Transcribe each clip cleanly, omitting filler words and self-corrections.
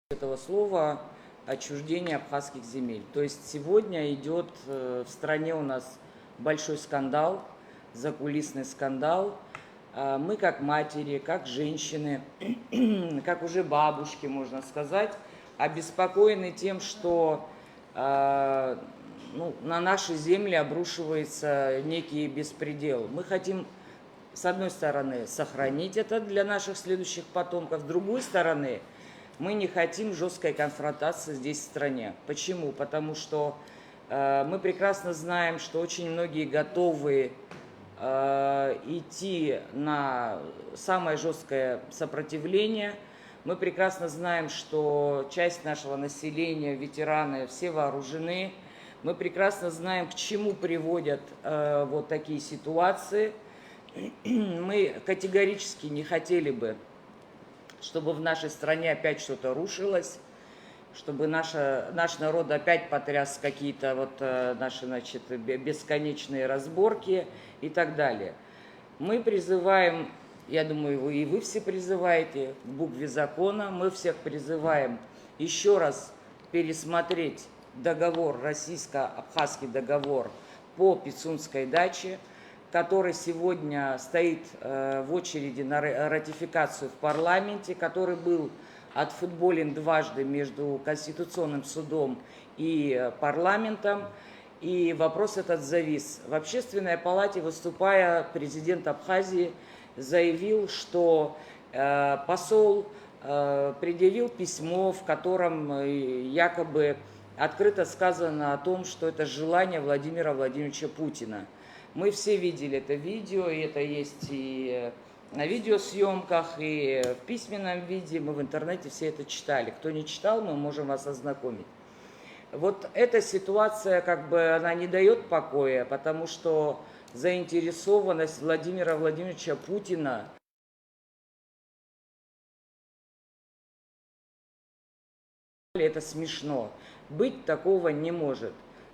этого слова отчуждение абхазских земель. То есть сегодня идет в стране у нас большой скандал, закулисный скандал. Мы как матери, как женщины, как уже бабушки, можно сказать, обеспокоены тем, что на наши земли обрушивается некий беспредел. Мы хотим, с одной стороны, сохранить это для наших следующих потомков, с другой стороны, мы не хотим жесткой конфронтации здесь в стране. Почему? Потому что мы прекрасно знаем, что очень многие готовы идти на самое жесткое сопротивление. Мы прекрасно знаем, что часть нашего населения, ветераны, все вооружены. Мы прекрасно знаем, к чему приводят вот такие ситуации. Мы категорически не хотели бы, чтобы в нашей стране опять что-то рушилось, чтобы наш народ опять потряс какие-то вот наши, бесконечные разборки и так далее. Мы призываем, я думаю, и вы все призываете к букве закона, мы всех призываем еще раз пересмотреть договор, российско-абхазский договор по Пицунской даче, который сегодня стоит в очереди на ратификацию в парламенте, который был отфутболен дважды между Конституционным судом и парламентом, и вопрос этот завис. В Общественной палате, выступая, президент Абхазии заявил, что посол предъявил письмо, в котором якобы открыто сказано о том, что это желание Владимира Владимировича Путина. Мы все видели это видео, и это есть и на видеосъемках, и в письменном виде. Мы в интернете все это читали. Кто не читал, мы можем вас ознакомить. Вот эта ситуация, она не дает покоя, потому что заинтересованность Владимира Владимировича Путина это смешно. Быть такого не может.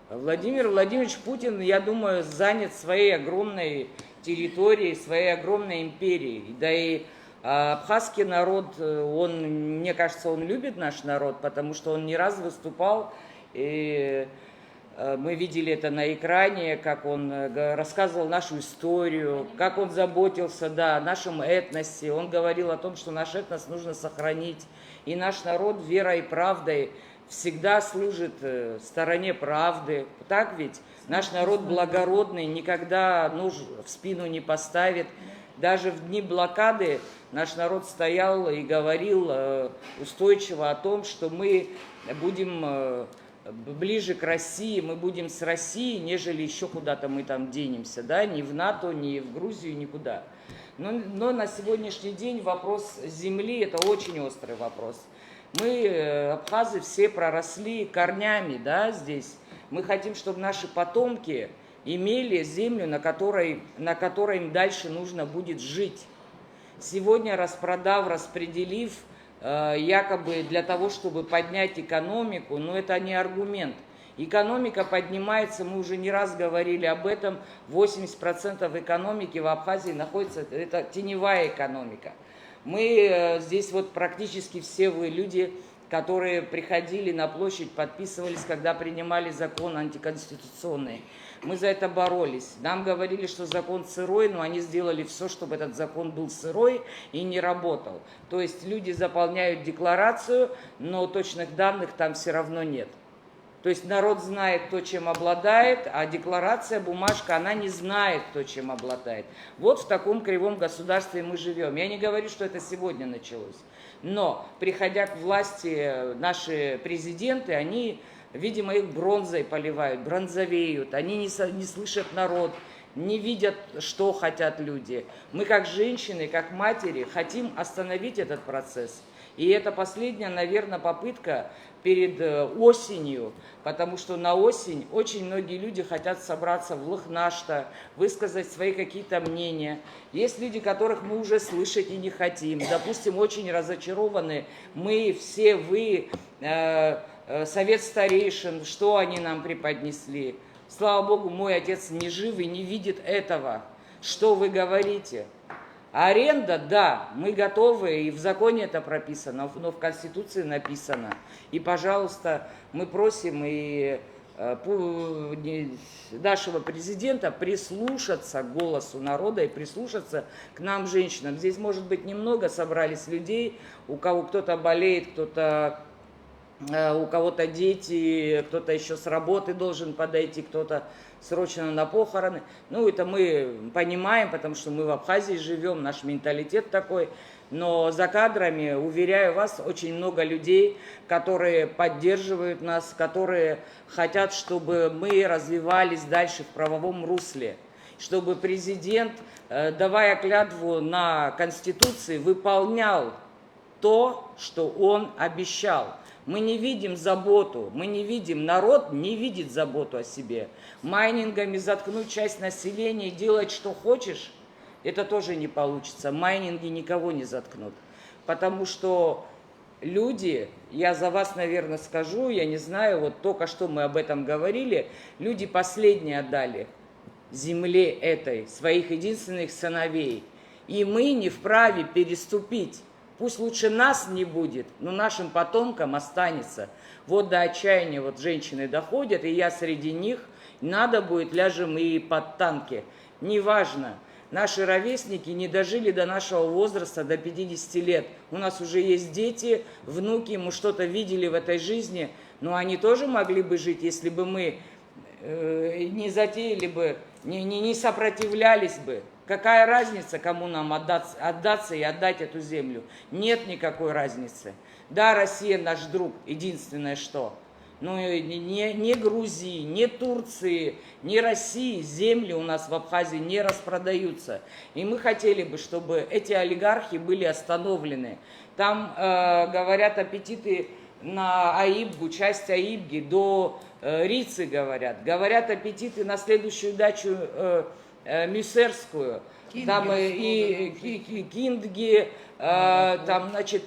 Владимир Владимирович Путин, я думаю, занят своей огромной территорией, своей огромной империей. Да и абхазский народ, мне кажется, он любит наш народ, потому что он не раз выступал, и мы видели это на экране, как он рассказывал нашу историю, как он заботился, о нашем этносе. Он говорил о том, что наш этнос нужно сохранить, и наш народ верой и правдой всегда служит стороне правды. Так ведь? Наш народ благородный, никогда нож в спину не поставит. Даже в дни блокады наш народ стоял и говорил устойчиво о том, что мы будем ближе к России, мы будем с Россией, нежели еще куда-то мы там денемся, ни в НАТО, ни в Грузию, никуда. Но на сегодняшний день вопрос земли – это очень острый вопрос. Мы, абхазы, все проросли корнями, здесь. Мы хотим, чтобы наши потомки имели землю, на которой им дальше нужно будет жить. Сегодня распределив, якобы для того, чтобы поднять экономику, но это не аргумент. Экономика поднимается, мы уже не раз говорили об этом, 80% экономики в Абхазии находится, это теневая экономика. Мы здесь практически все вы люди, которые приходили на площадь, подписывались, когда принимали закон антиконституционный. Мы за это боролись. Нам говорили, что закон сырой, но они сделали все, чтобы этот закон был сырой и не работал. То есть люди заполняют декларацию, но точных данных там все равно нет. То есть народ знает то, чем обладает, а декларация, бумажка, она не знает то, чем обладает. Вот в таком кривом государстве мы живем. Я не говорю, что это сегодня началось. Но, приходя к власти, наши президенты, они, видимо, их бронзой поливают, бронзовеют. Они не слышат народ, не видят, что хотят люди. Мы, как женщины, как матери, хотим остановить этот процесс. И это последняя, наверное, попытка перед осенью, потому что на осень очень многие люди хотят собраться в Лыхнашта, высказать свои какие-то мнения. Есть люди, которых мы уже слышать и не хотим. Допустим, очень разочарованы мы, все вы, совет старейшин, что они нам преподнесли. Слава Богу, мой отец не жив и не видит этого. Что вы говорите? Аренда, да, мы готовы, и в законе это прописано, но в Конституции написано. И, пожалуйста, мы просим и нашего президента прислушаться к голосу народа и прислушаться к нам, женщинам. Здесь, может быть, немного собрались людей, у кого кто-то болеет, кто-то, у кого-то дети, кто-то еще с работы должен подойти, кто-то срочно на похороны. Ну, это мы понимаем, потому что мы в Абхазии живем, наш менталитет такой. Но за кадрами, уверяю вас, очень много людей, которые поддерживают нас, которые хотят, чтобы мы развивались дальше в правовом русле, чтобы президент, давая клятву на Конституции, выполнял то, что он обещал. Мы не видим заботу, мы не видим, народ не видит заботу о себе. Майнингами заткнуть часть населения и делать, что хочешь, это тоже не получится. Майнинги никого не заткнут. Потому что люди, я за вас, наверное, скажу, я не знаю, вот только что мы об этом говорили, люди последние отдали земле этой своих единственных сыновей. И мы не вправе переступить. Пусть лучше нас не будет, но нашим потомкам останется. Вот до отчаяния вот женщины доходят, и я среди них. Надо будет, ляжем и под танки. Неважно. Наши ровесники не дожили до нашего возраста, до 50 лет. У нас уже есть дети, внуки, мы что-то видели в этой жизни. Но они тоже могли бы жить, если бы мы не затеяли бы, не сопротивлялись бы. Какая разница, кому нам отдаться и отдать эту землю? Нет никакой разницы. Да, Россия наш друг, единственное что. Но ни Грузии, ни Турции, ни России земли у нас в Абхазии не распродаются. И мы хотели бы, чтобы эти олигархи были остановлены. Там, говорят, аппетиты на Аибгу, часть Аибги до Рицы говорят. Говорят, аппетиты на следующую дачу Мюсерскую, там и Киндги, там, значит,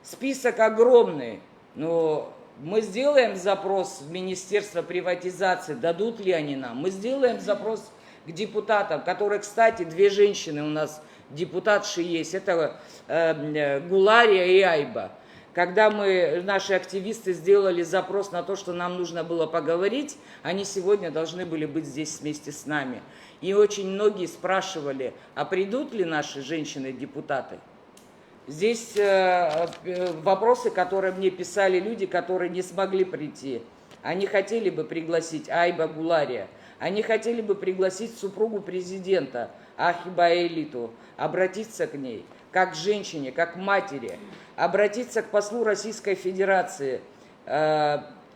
список огромный. Но мы сделаем запрос в Министерство приватизации, дадут ли они нам. Мы сделаем запрос к депутатам, которые, кстати, две женщины у нас депутатши есть, это Гулария и Айба. Когда наши активисты сделали запрос на то, что нам нужно было поговорить, они сегодня должны были быть здесь вместе с нами. И очень многие спрашивали, а придут ли наши женщины-депутаты? Здесь вопросы, которые мне писали люди, которые не смогли прийти. Они хотели бы пригласить Айба Гулария, они хотели бы пригласить супругу президента Ахиба Элиту, обратиться к ней, как к женщине, как к матери, обратиться к послу Российской Федерации.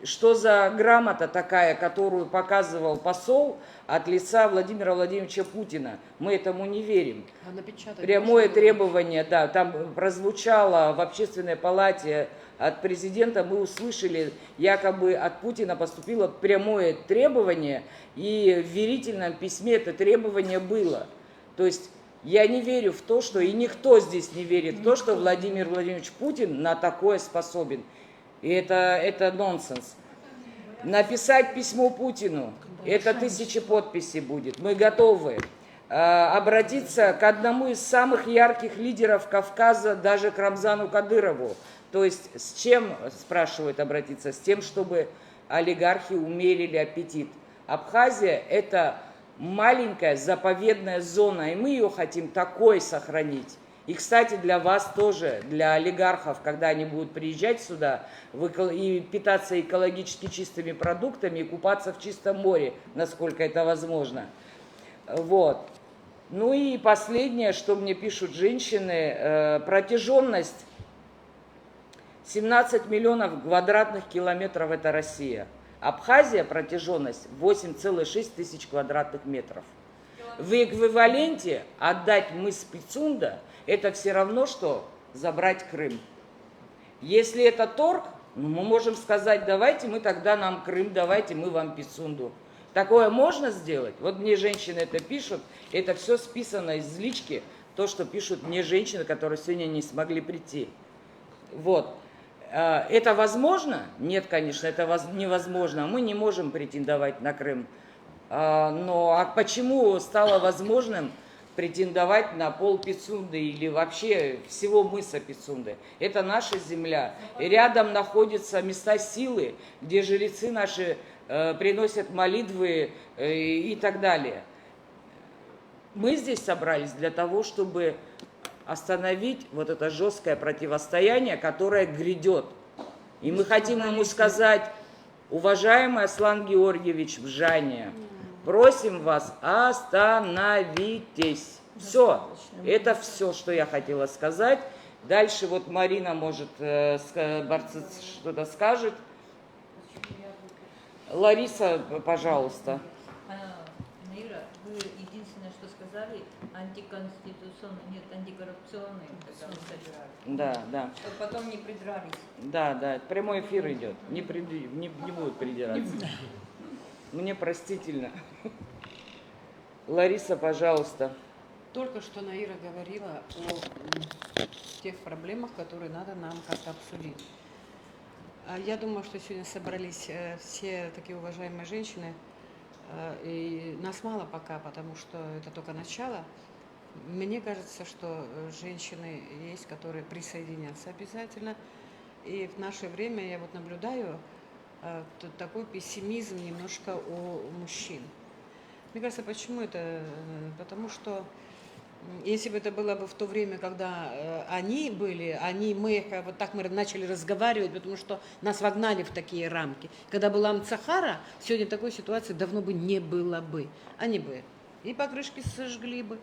Что за грамота такая, которую показывал посол от лица Владимира Владимировича Путина? Мы этому не верим. Прямое требование, да, там прозвучало в Общественной палате от президента, мы услышали, якобы от Путина поступило прямое требование, и в верительном письме это требование было. То есть я не верю в то, что, и никто здесь не верит в то, что Владимир Владимирович Путин на такое способен. И это нонсенс. Написать письмо Путину, это 1000 подписей будет. Мы готовы обратиться к одному из самых ярких лидеров Кавказа, даже к Рамзану Кадырову. То есть с чем, спрашивают, обратиться? С тем, чтобы олигархи умерили аппетит. Абхазия – это маленькая заповедная зона, и мы ее хотим такой сохранить. И, кстати, для вас тоже, для олигархов, когда они будут приезжать сюда и питаться экологически чистыми продуктами, и купаться в чистом море, насколько это возможно. Вот. Ну и последнее, что мне пишут женщины, протяженность 17 миллионов квадратных километров – это Россия. Абхазия протяженность 8,6 тысяч квадратных метров. В эквиваленте отдать мыс Пицунда – это все равно, что забрать Крым. Если это торг, ну, мы можем сказать, давайте мы тогда нам Крым, давайте мы вам Пицунду. Такое можно сделать? Вот мне женщины это пишут, это все списано из лички, то, что пишут мне женщины, которые сегодня не смогли прийти. Вот. Это возможно? Нет, конечно, это невозможно. Мы не можем претендовать на Крым. Но почему стало возможным? претендовать на пол Пицунды или вообще всего мыса Пицунды. Это наша земля. И рядом находятся места силы, где жрецы наши приносят молитвы и так далее. Мы здесь собрались для того, чтобы остановить вот это жесткое противостояние, которое грядет. И мы хотим ему сказать: уважаемый Аслан Георгиевич Бжания, просим вас, остановитесь. Все, это все, что я хотела сказать. Дальше вот Марина, может, что-то скажет. Лариса, пожалуйста. Наира, вы единственное, что сказали, антиконституционный, нет, антикоррупционный, когда вы собирали. Да, да. Чтобы потом не придрались. Да, да, прямой эфир идет. Не будут придираться. Мне простительно. Лариса, пожалуйста. Только что Наира говорила о тех проблемах, которые надо нам как-то обсудить. Я думаю, что сегодня собрались все такие уважаемые женщины, и нас мало пока, потому что это только начало. Мне кажется, что женщины есть, которые присоединятся обязательно. И в наше время я вот наблюдаю такой пессимизм немножко у мужчин. Мне кажется, почему это? Потому что если бы это было бы в то время, когда они были, мы вот так мы начали разговаривать, потому что нас вогнали в такие рамки. Когда была Амцахара, сегодня такой ситуации давно бы не было бы. Они бы и покрышки сожгли бы,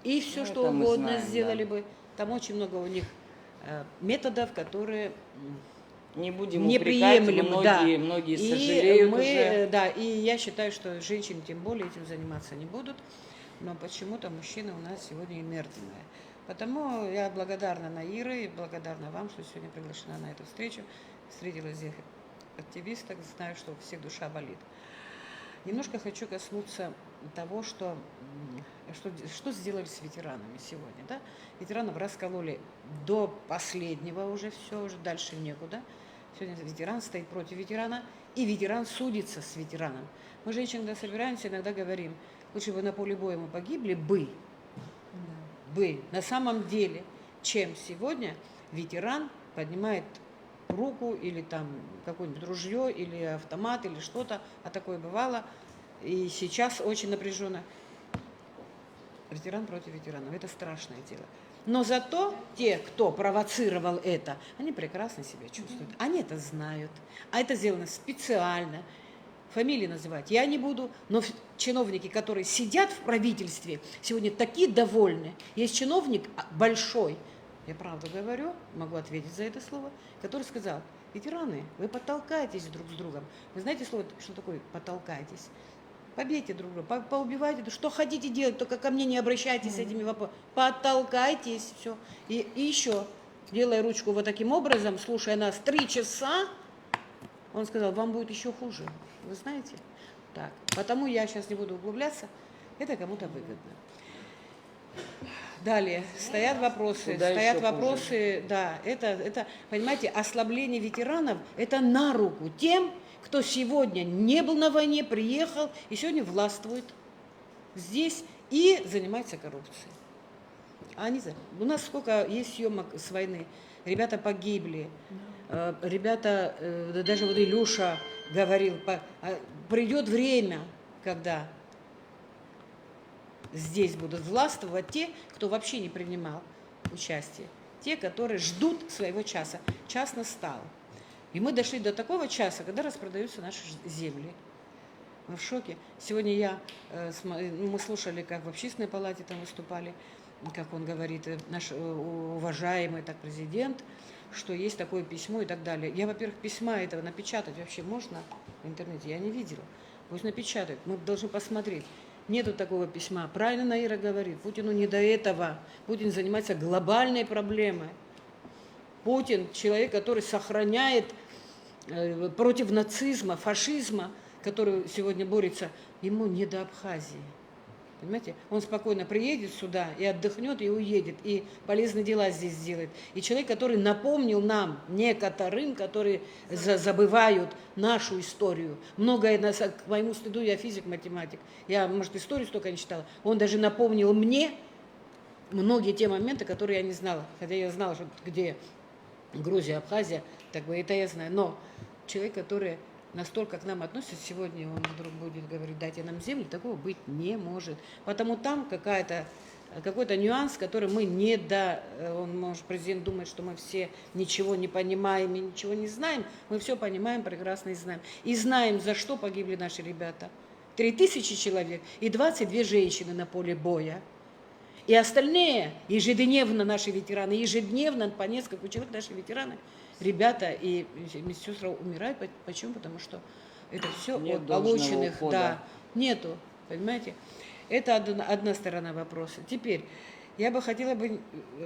и все, что угодно знаем, сделали бы. Там очень много у них методов, которые не будем неприемлемы. Многие сожалеют уже. Да, и я считаю, что женщины тем более этим заниматься не будут. Но почему-то мужчины у нас сегодня инертные. Потому я благодарна Наире и благодарна вам, что сегодня приглашена на эту встречу. Встретила здесь активисток, знаю, что у всех душа болит. Немножко хочу коснуться того, что сделали с ветеранами сегодня. Да? Ветеранов раскололи до последнего уже, все, уже дальше некуда. Сегодня ветеран стоит против ветерана, и ветеран судится с ветераном. Мы, женщины, когда собираемся, иногда говорим: лучше бы на поле боя мы погибли бы на самом деле, чем сегодня ветеран поднимает руку или там какое-нибудь ружье, или автомат, или что-то, а такое бывало. И сейчас очень напряженно. Ветеран против ветеранов. Это страшное дело. Но зато те, кто провоцировал это, они прекрасно себя чувствуют. Они это знают. А это сделано специально. Фамилии называть я не буду, но чиновники, которые сидят в правительстве, сегодня такие довольны. Есть чиновник большой, я правду говорю, могу ответить за это слово, который сказал: ветераны, вы потолкаетесь друг с другом. Вы знаете слово, что такое потолкаетесь? Побейте друг друга, поубивайте, что хотите делать, только ко мне не обращайтесь с этими вопросами. Потолкайтесь, все. И еще, делая ручку вот таким образом, слушая нас 3 часа, он сказал: вам будет еще хуже. Вы знаете? Так, потому я сейчас не буду углубляться, это кому-то выгодно. Далее, стоят вопросы, да, это, понимаете, ослабление ветеранов, это на руку тем, кто сегодня не был на войне, приехал и сегодня властвует здесь и занимается коррупцией. У нас сколько есть съемок с войны, ребята погибли, ребята, даже вот Илюша говорил, придет время, когда здесь будут властвовать те, кто вообще не принимал участие, те, которые ждут своего часа. Час настал. И мы дошли до такого часа, когда распродаются наши земли. Мы в шоке. Сегодня мы слушали, как в общественной палате там выступали, как он говорит, наш уважаемый так президент, что есть такое письмо и так далее. Я, во-первых, письма этого напечатать вообще можно в интернете? Я не видела. Пусть напечатают. Мы должны посмотреть. Нету такого письма. Правильно Наира говорит. Путину не до этого. Путин занимается глобальной проблемой. Путин человек, который сохраняет против нацизма, фашизма, который сегодня борется. Ему не до Абхазии. Понимаете? Он спокойно приедет сюда и отдохнет, и уедет, и полезные дела здесь сделает. И человек, который напомнил нам, некоторым, которые забывают нашу историю. Многое, к моему стыду, я физик-математик. Я, может, историю столько не читала. Он даже напомнил мне, многие те моменты, которые я не знала. Хотя я знала, что где Грузия, Абхазия, так бы это я знаю. Но человек, который настолько к нам относится, сегодня он вдруг будет говорить, дайте нам землю, такого быть не может. Потому там какой-то нюанс, который мы он может, президент думает, что мы все ничего не понимаем и ничего не знаем. Мы все понимаем прекрасно и знаем. И знаем, за что погибли наши ребята. 3000 человек и 22 женщины на поле боя. И остальные, ежедневно наши ветераны, ежедневно по несколько человек наши ветераны, ребята и медсестры умирают. Почему? Потому что это все Нет от должного полученных, ухода. да, нету, понимаете? Это одна сторона вопроса. Теперь, я бы хотела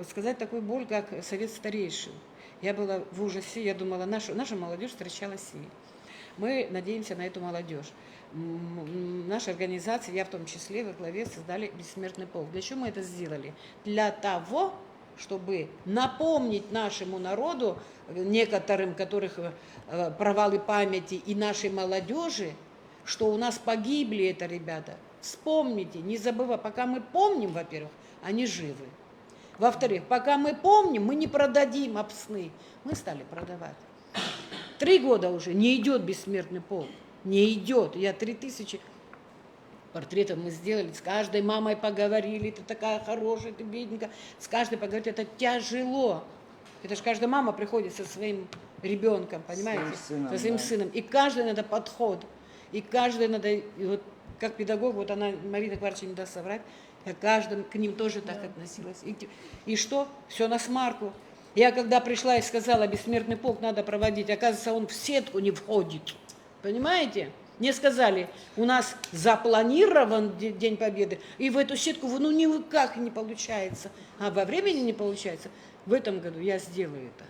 сказать такую боль, как совет старейшин. Я была в ужасе, я думала, наша молодежь встречалась с ней. Мы надеемся на эту молодежь. Наша организация, я в том числе, во главе создали бессмертный полк. Для чего мы это сделали? Для того, чтобы напомнить нашему народу, некоторым, которых провалы памяти, и нашей молодежи, что у нас погибли это ребята. Вспомните, не забывай, пока мы помним, во-первых, они живы. Во-вторых, пока мы помним, мы не продадим обсны. Мы стали продавать. 3 года уже не идет бессмертный полк. Не идет. Я 3000 портретов мы сделали. С каждой мамой поговорили. Ты такая хорошая, ты бедненькая. С каждой поговорить. Это тяжело. Это же каждая мама приходит со своим ребенком, понимаете? Со своим сыном. И каждый надо подход. И каждый надо... И вот как педагог, вот она, Марина Кварча не даст соврать, я каждым к ним тоже так относилась. И что? Все на смарку. Я когда пришла и сказала, бессмертный полк надо проводить, оказывается, он в сетку не входит. Понимаете? Мне сказали, у нас запланирован День Победы, и в эту сетку никак не получается. А во времени не получается. В этом году я сделаю это.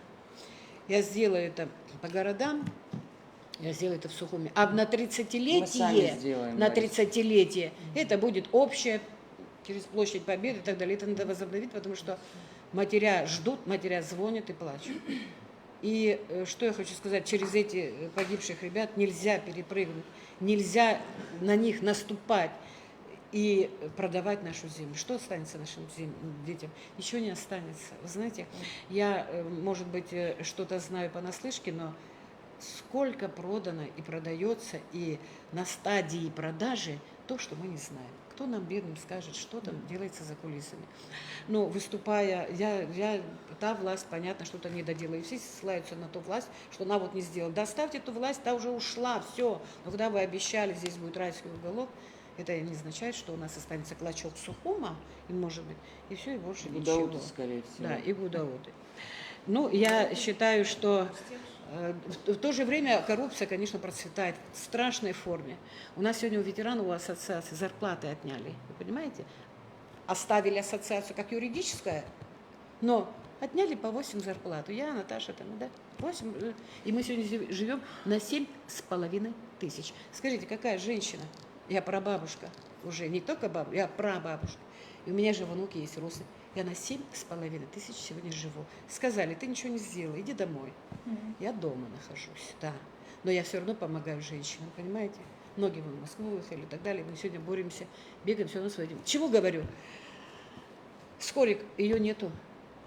Я сделаю это по городам, я сделаю это в Сухуми. А на 30-летие, это будет общее, через площадь Победы и так далее. Это надо возобновить, потому что матеря ждут, матеря звонят и плачут. И что я хочу сказать, через эти погибших ребят нельзя перепрыгнуть, нельзя на них наступать и продавать нашу землю. Что останется нашим детям? Ничего не останется. Вы знаете, я, может быть, что-то знаю понаслышке, но сколько продано и продается, и на стадии продажи то, что мы не знаем. Кто нам, бедным, скажет, что там делается за кулисами? Но выступая, та власть, понятно, что-то не доделала. И все ссылаются на ту власть, что она вот не сделала. Доставьте эту власть, та уже ушла, все. Но когда вы обещали, здесь будет райский уголок, это не означает, что у нас останется клочок Сухума, и может быть, и все, и больше ничего. Гудауты, скорее всего. Да, и Гудауты. Ну, я считаю, что в то же время коррупция, конечно, процветает в страшной форме. У нас сегодня у ветеранов, у ассоциации зарплаты отняли. Вы понимаете? Оставили ассоциацию как юридическая, но отняли по 8 зарплату. Я, Наташа, там, да, 8. И мы сегодня живем на 7,5 тысяч. Скажите, какая женщина? Я прабабушка уже, не только бабушка, я прабабушка. И у меня же внуки есть, родственники. Я на 7,5 тысяч сегодня живу. Сказали, ты ничего не сделала, иди домой. Я дома нахожусь, да. Но я все равно помогаю женщинам, понимаете? Многие в Москву выехали и так далее. Мы сегодня боремся, бегаем все равно своим. Чего говорю? Скорик, ее нету.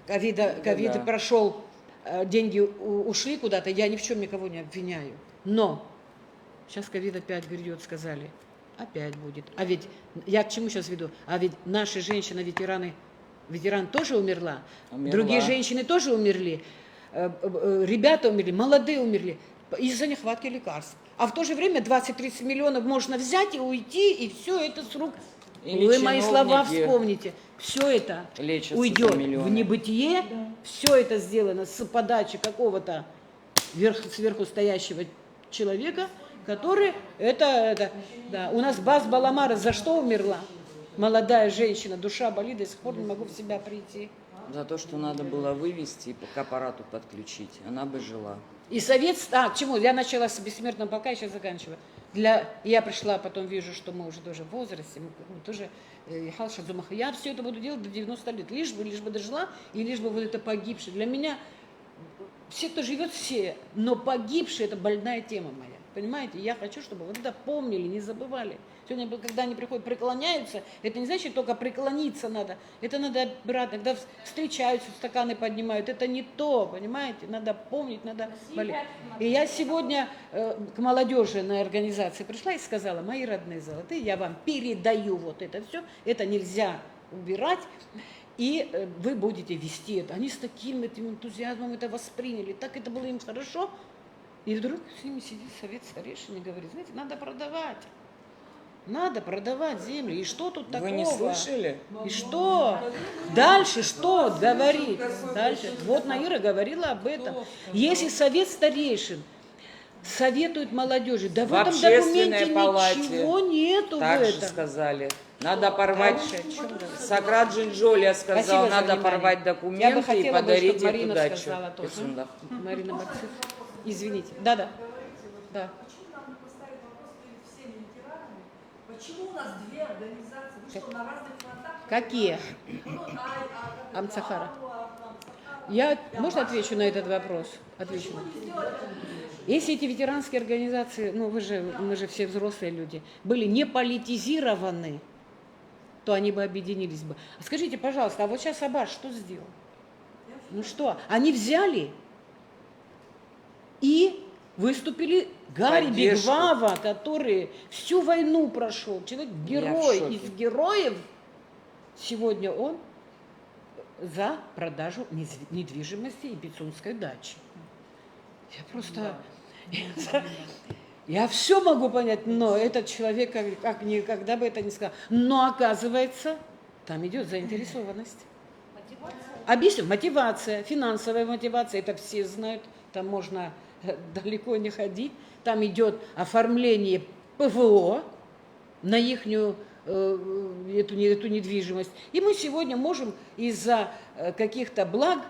Ковид прошел, деньги ушли куда-то, я ни в чем никого не обвиняю. Но сейчас ковид опять грядет, сказали. Опять будет. А ведь, я к чему сейчас веду? А ведь наши женщины, ветеран тоже умерла. Другие женщины тоже умерли. Ребята умерли, молодые умерли из-за нехватки лекарств. А в то же время 20-30 миллионов можно взять и уйти, и все это с рук. Или вы мои слова вспомните. Все это уйдет в небытие, все это сделано с подачи какого-то сверху стоящего человека, который да. У нас Баз Баламара за что умерла? Молодая женщина, душа болит, до сих пор не могу в себя прийти. За то, что надо было вывести и к аппарату подключить, она бы жила. И совет... к чему? Я начала с бессмертного полка, я сейчас заканчиваю. Я пришла, потом вижу, что мы уже тоже в возрасте, мы тоже... Я все это буду делать до 90 лет, лишь бы дожила, и лишь бы вот это погибшее. Для меня все, кто живет, все, но погибшие — это больная тема моя. Понимаете? Я хочу, чтобы вот это помнили, не забывали. Сегодня, когда они приходят, преклоняются, это не значит только преклониться надо. Это надо брать, когда встречаются, стаканы поднимают. Это не то, понимаете? Надо помнить, надо болеть. И я сегодня к молодежи на организации пришла и сказала: мои родные золотые, я вам передаю вот это все. Это нельзя убирать. И вы будете вести это. Они с таким этим энтузиазмом это восприняли. Так это было им хорошо. И вдруг с ними сидит совет старейшин и говорит: знаете, надо продавать. Надо продавать земли. И что тут такого? Вы не слышали? И что? Дальше что говорит? Дальше. Вот Наира говорила об этом. Если совет старейшин советует молодежи, да в этом документе ничего нету в Так же этом. сказали. Надо порвать. Дальше, о чем говорить? Сократ Джинджоли сказал, Спасибо за надо внимание. порвать Я бы документы и хотела, подарить чтобы Марина эту дачу. сказала тоже. Писундах. Марина Максимовна. Извините. Да. Да. Почему нам не поставить вопрос перед всеми ветеранами? Почему у нас две организации? Вы что, на разных фронтах? Какие? Ну, Амцахара. Амцахара. Я, можно отвечу на этот вопрос? Отвечу. Почему не сделать это? Если эти ветеранские организации, ну мы же все взрослые люди, были не политизированы, то они бы объединились бы. А скажите, пожалуйста, а вот сейчас Аббас что сделал? Ну что, они взяли и выступили Гарри Поддержку. Бигвава, который всю войну прошел, человек-герой Я в шоке. из героев, сегодня он за продажу недвижимости и Пицунской дачи. Я просто... Я все могу понять, но этот человек как никогда бы это не сказал. Но оказывается, там идет заинтересованность. Объясню, мотивация, финансовая мотивация, это все знают, там можно далеко не ходить. Там идет оформление ПВО на ихнюю эту недвижимость. И мы сегодня можем из-за каких-то благ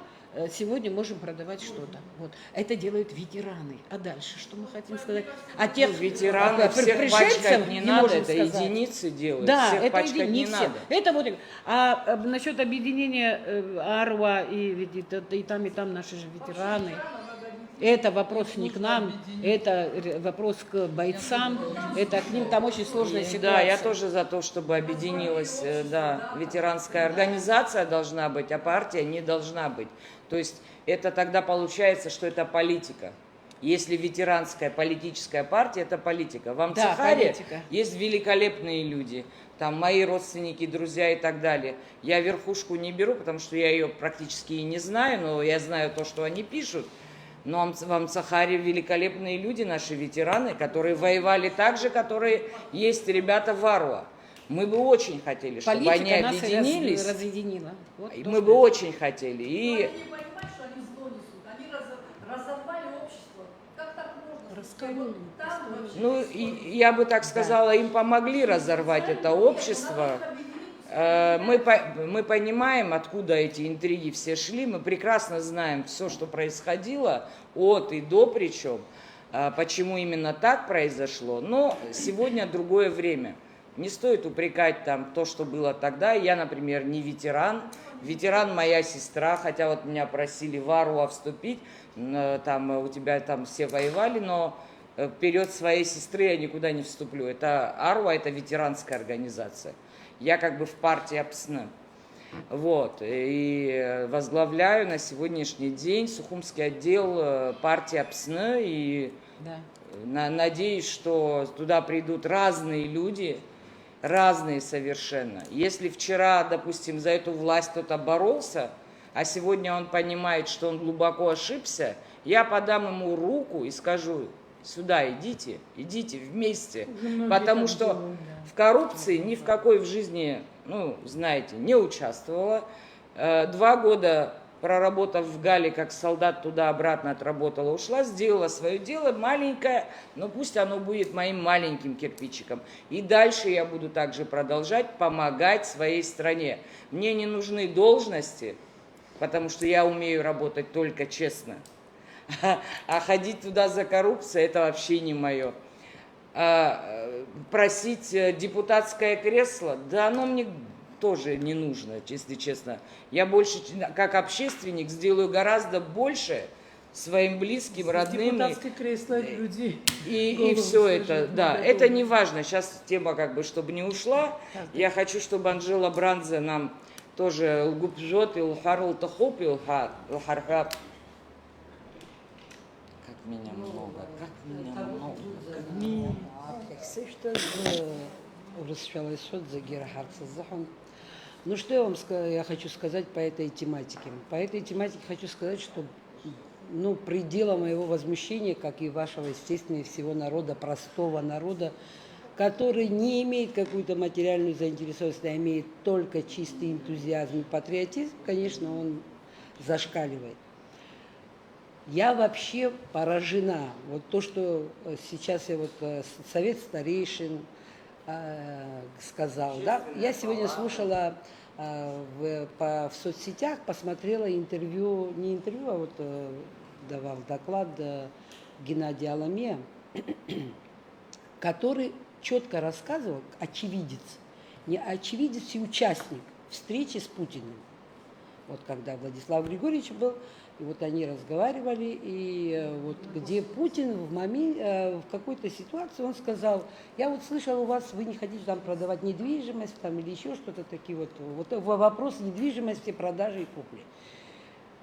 сегодня можем продавать что-то. Вот. Это делают ветераны. А дальше что мы хотим сказать? А тех Ветераны всех пришельцев пачкать не надо, можем это сказать. единицы делают. Да, всех это пачкать не не все. надо. Это вот. А насчет объединения Арва и там наши же ветераны. Это вопрос не к нам, это вопрос к бойцам, это к ним, там очень сложная ситуация. Да, я тоже за то, чтобы объединилась, да, ветеранская организация должна быть, а партия не должна быть. То есть это тогда получается, что это политика. Если ветеранская политическая партия, это политика. В Амцахаре политика. есть великолепные люди, там мои родственники, друзья и так далее. Я верхушку не беру, потому что я ее практически и не знаю, но я знаю то, что они пишут. Но в Амцахаре великолепные люди, наши ветераны, которые воевали так же, которые есть ребята в Аруа. Мы бы очень хотели, чтобы Политика они нас объединились. разъединила. Вот И то, мы что бы я- очень хотели. Но И они не понимают, что они зло несут. Они разорвали общество. Как так можно? Раскололи, Вот там вообще ну, и я бы так сказала, им помогли разорвать это общество. Мы понимаем, откуда эти интриги все шли, мы прекрасно знаем все, что происходило, от и до причем, почему именно так произошло, но сегодня другое время. Не стоит упрекать там то, что было тогда. Я, например, не ветеран. Ветеран моя сестра, хотя вот меня просили в Аруа вступить, там у тебя там все воевали, но вперед своей сестры я никуда не вступлю. Это Аруа, это ветеранская организация. Я как бы в партии АПСН. Вот. И возглавляю на сегодняшний день Сухумский отдел партии АПСН. И Да. надеюсь, что туда придут разные люди, разные совершенно. Если вчера, допустим, за эту власть кто-то боролся, а сегодня он понимает, что он глубоко ошибся, я подам ему руку и скажу: сюда идите вместе. Потому что в коррупции ни в какой в жизни, ну, знаете, не участвовала. 2 года проработав в Гале как солдат, туда-обратно отработала, ушла, сделала свое дело маленькое, но пусть оно будет моим маленьким кирпичиком. И дальше я буду также продолжать помогать своей стране. Мне не нужны должности, потому что я умею работать только честно. А ходить туда за коррупцией — это вообще не мое. Просить депутатское кресло, да оно мне тоже не нужно, если честно. Я больше, как общественник, сделаю гораздо больше своим близким, родным. Депутатское кресло людей. И голову все это, сложить, да, надо это думать. не важно. Сейчас тема как бы, чтобы не ушла. Я хочу, чтобы Анжела Бранзе нам тоже лгубжет, и лхарл тахоп, и лхархаб. Как меня много, как меня много. Ну что я вам я хочу сказать по этой тематике? По этой тематике хочу сказать, что предела моего возмущения, как и вашего, естественно, и всего народа, простого народа, который не имеет какую-то материальную заинтересованность, а имеет только чистый энтузиазм и патриотизм, конечно, он зашкаливает. Я вообще поражена. Вот то, что сейчас я совет старейшин сказал, да, я сегодня слушала в соцсетях, посмотрела интервью, не интервью, а давал доклад Геннадий Аламея, который четко рассказывал, очевидец, не очевидец и участник встречи с Путиным. Вот когда Владислав Григорьевич был, и вот они разговаривали, и вот где Путин в какой-то ситуации, он сказал, я вот слышал у вас, вы не хотите там продавать недвижимость там, или еще что-то такие вот вопрос недвижимости, продажи и купли.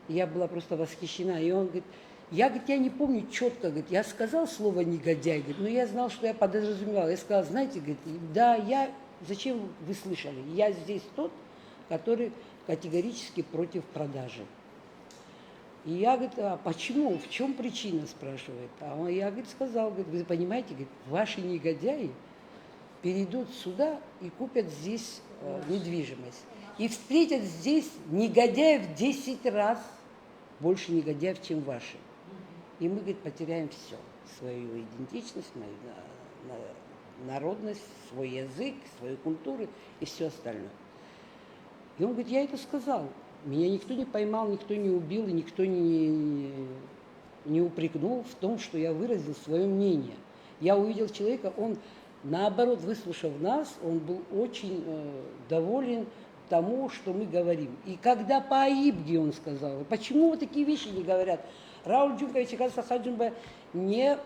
Я была просто восхищена, и он говорит, я не помню четко, говорит, я сказал слово негодяй, говорит, но я знал, что я подразумевал. Я сказал, знаете, говорит, да, зачем вы слышали, я здесь тот, который категорически против продажи. И я, говорит, а почему, в чем причина, спрашивает. Я, говорит, сказал, говорит, вы понимаете, говорит, ваши негодяи перейдут сюда и купят здесь недвижимость. И встретят здесь негодяев 10 раз больше негодяев, чем ваши. И мы, говорит, потеряем все. Свою идентичность, свою народность, свой язык, свою культуру и все остальное. И он говорит, я это сказал. Меня никто не поймал, никто не убил, и никто не упрекнул в том, что я выразил свое мнение. Я увидел человека, он, наоборот, выслушав нас, он был очень доволен тому, что мы говорим. И когда по Аибге он сказал, почему вот такие вещи не говорят? Рауль Джумкович Хаджимба не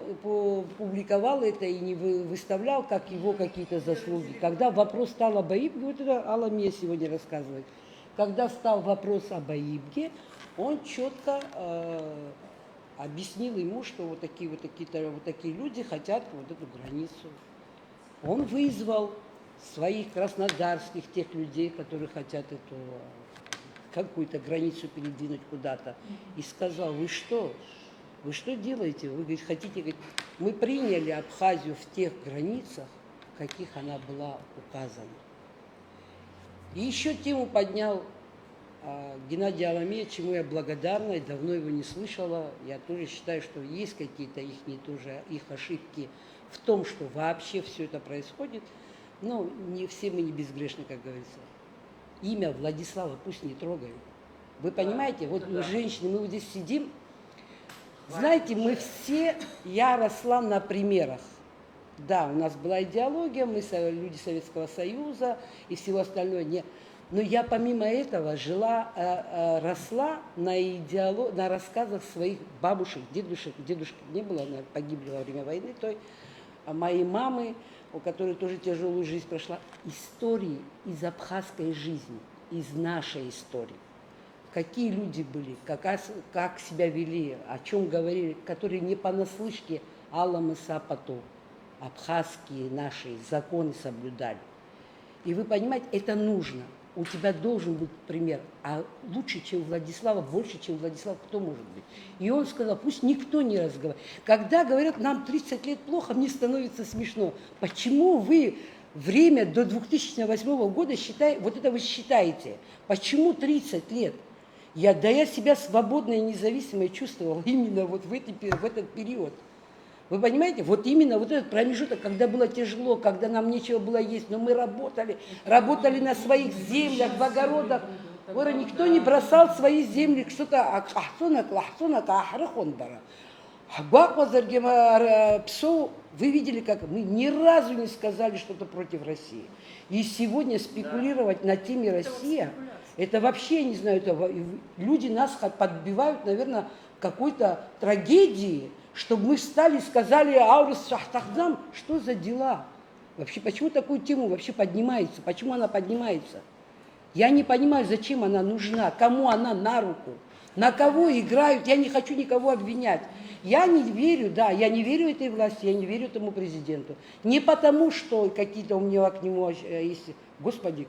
публиковал это и не выставлял как его какие-то заслуги. Когда вопрос стал об Аибге, вот это Аламия сегодня рассказывает, когда встал вопрос об Аибге, он четко объяснил ему, что вот такие люди хотят вот эту границу. Он вызвал своих краснодарских, тех людей, которые хотят эту какую-то границу передвинуть куда-то, и сказал, вы что делаете? Вы, говорит, хотите, говорит, мы приняли Абхазию в тех границах, в каких она была указана. И еще тему поднял Геннадий Аламея, чему я благодарна, и давно его не слышала. Я тоже считаю, что есть какие-то их ошибки в том, что вообще все это происходит. Но не все мы не безгрешны, как говорится. Имя Владислава пусть не трогают. Вы понимаете, вот женщины, мы вот здесь сидим, знаете, я росла на примерах. Да, у нас была идеология, мы люди Советского Союза и всего остального. Но я помимо этого росла на рассказах своих бабушек, дедушек не было, она погибли во время войны, моей мамы, у которой тоже тяжелую жизнь прошла, истории из абхазской жизни, из нашей истории. Какие люди были, как себя вели, о чем говорили, которые не понаслышке Аллам и Сапату, абхазские наши законы соблюдали. И вы понимаете, это нужно. У тебя должен быть пример. А лучше, чем Владислава, больше, чем Владислав, кто может быть? И он сказал, пусть никто не разговаривает. Когда говорят, нам 30 лет плохо, мне становится смешно. Почему вы время до 2008 года вы считаете? Почему 30 лет? Я себя свободной и независимой чувствовала именно вот в этот период. Вы понимаете, вот именно вот этот промежуток, когда было тяжело, когда нам нечего было есть, но мы работали на своих землях, в огородах. Никто не бросал свои земли, что-то вы видели, как мы ни разу не сказали что-то против России. И сегодня спекулировать на теме Россия, это вообще, не знаю, люди нас подбивают, наверное, какой-то трагедии, чтобы мы встали и сказали «Аурус Шахтахдам», что за дела? Вообще, почему такую тему вообще поднимается? Почему она поднимается? Я не понимаю, зачем она нужна, кому она на руку, на кого играют. Я не хочу никого обвинять. Я не верю, да, я не верю этой власти, я не верю этому президенту. Не потому, что какие-то у меня к нему есть... Господи,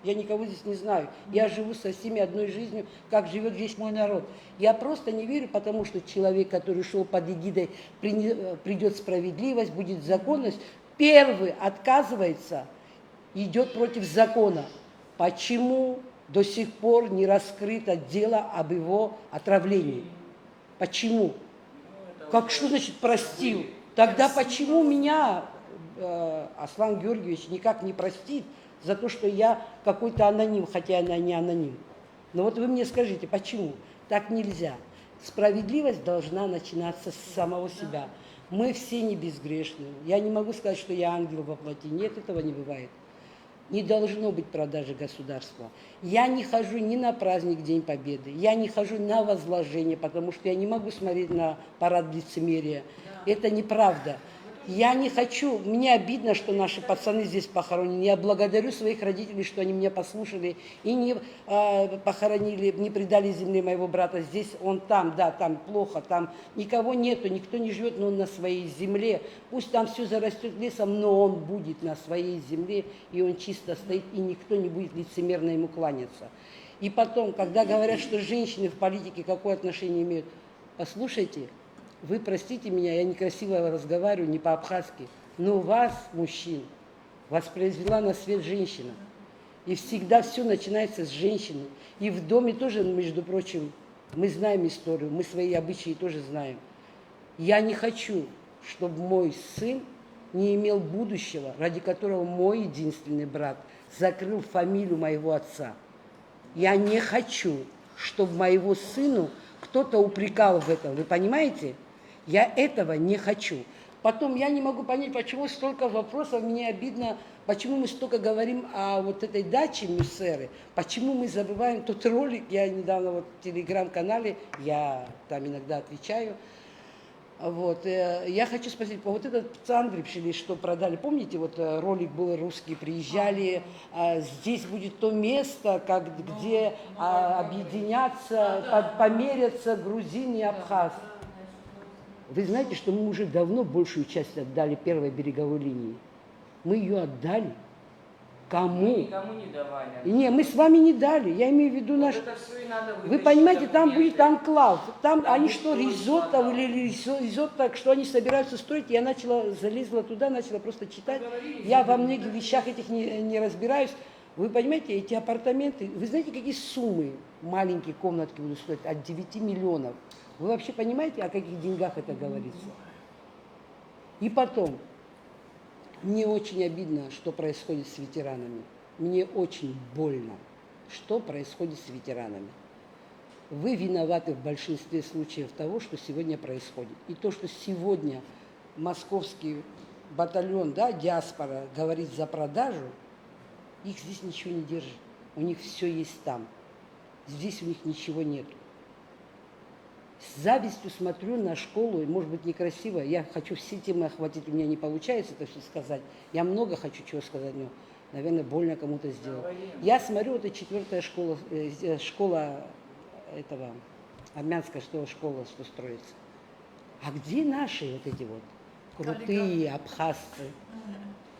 я никого здесь не знаю. Я живу со всеми одной жизнью, как живет весь мой народ. Я просто не верю, потому что человек, который шел под эгидой «Придет справедливость, будет законность», первый отказывается, идет против закона. Почему до сих пор не раскрыто дело об его отравлении? Почему? Как что значит простил? Тогда почему меня Аслан Георгиевич никак не простит за то, что я какой-то аноним, хотя я не аноним? Но вот вы мне скажите, почему? Так нельзя. Справедливость должна начинаться с самого себя. Мы все не безгрешны. Я не могу сказать, что я ангел во плоти. Нет, этого не бывает. Не должно быть продажи государства. Я не хожу ни на праздник День Победы, я не хожу на возложение, потому что я не могу смотреть на парад лицемерия. Это неправда. Я не хочу, мне обидно, что наши пацаны здесь похоронены. Я благодарю своих родителей, что они меня послушали и не похоронили, не предали земле моего брата. Здесь он там, да, там плохо, там никого нету, никто не живет, но он на своей земле. Пусть там все зарастет лесом, но он будет на своей земле, и он чисто стоит, и никто не будет лицемерно ему кланяться. И потом, когда говорят, что женщины в политике какое отношение имеют, послушайте, вы простите меня, я некрасиво разговариваю, не по-абхазски, но вас, мужчин, вас произвела на свет женщина. И всегда все начинается с женщины. И в доме тоже, между прочим, мы знаем историю, мы свои обычаи тоже знаем. Я не хочу, чтобы мой сын не имел будущего, ради которого мой единственный брат закрыл фамилию моего отца. Я не хочу, чтобы моего сыну кто-то упрекал в этом. Вы понимаете? Я этого не хочу. Потом я не могу понять, почему столько вопросов, мне обидно, почему мы столько говорим о вот этой даче Мюссеры, почему мы забываем тот ролик, я недавно вот в телеграм-канале, я там иногда отвечаю, вот, я хочу спросить, вот этот Цандры пришли, что продали, помните, вот ролик был, русские приезжали, здесь будет то место, где объединятся, померятся грузин и абхаз. Вы знаете, что мы уже давно большую часть отдали первой береговой линии. Мы ее отдали. Кому? Мы никому не давали. Не, мы с вами не дали. Я имею в виду Вот наш... это все и надо Вы вытащить понимаете, там документы. будет анклав. Там они будет что, всё ризотто скандал. или ризотто, что они собираются строить? Я залезла туда, начала просто читать. Поговорили, Я во многих вещах этих не разбираюсь. Вы понимаете, эти апартаменты, вы знаете, какие суммы маленькие комнатки будут стоить? От 9 миллионов. Вы вообще понимаете, о каких деньгах это говорится? И потом, мне очень обидно, что происходит с ветеранами. Мне очень больно, что происходит с ветеранами. Вы виноваты в большинстве случаев того, что сегодня происходит. И то, что сегодня московский батальон, да, диаспора, говорит за продажу, их здесь ничего не держит. У них все есть там. Здесь у них ничего нет. С завистью смотрю на школу, и, может быть, некрасиво. Я хочу все темы охватить, у меня не получается это все сказать. Я много хочу чего сказать, но, наверное, больно кому-то сделал. Я смотрю, это 4-я школа, школа этого, армянская школа, что строится. А где наши вот эти вот крутые абхазцы?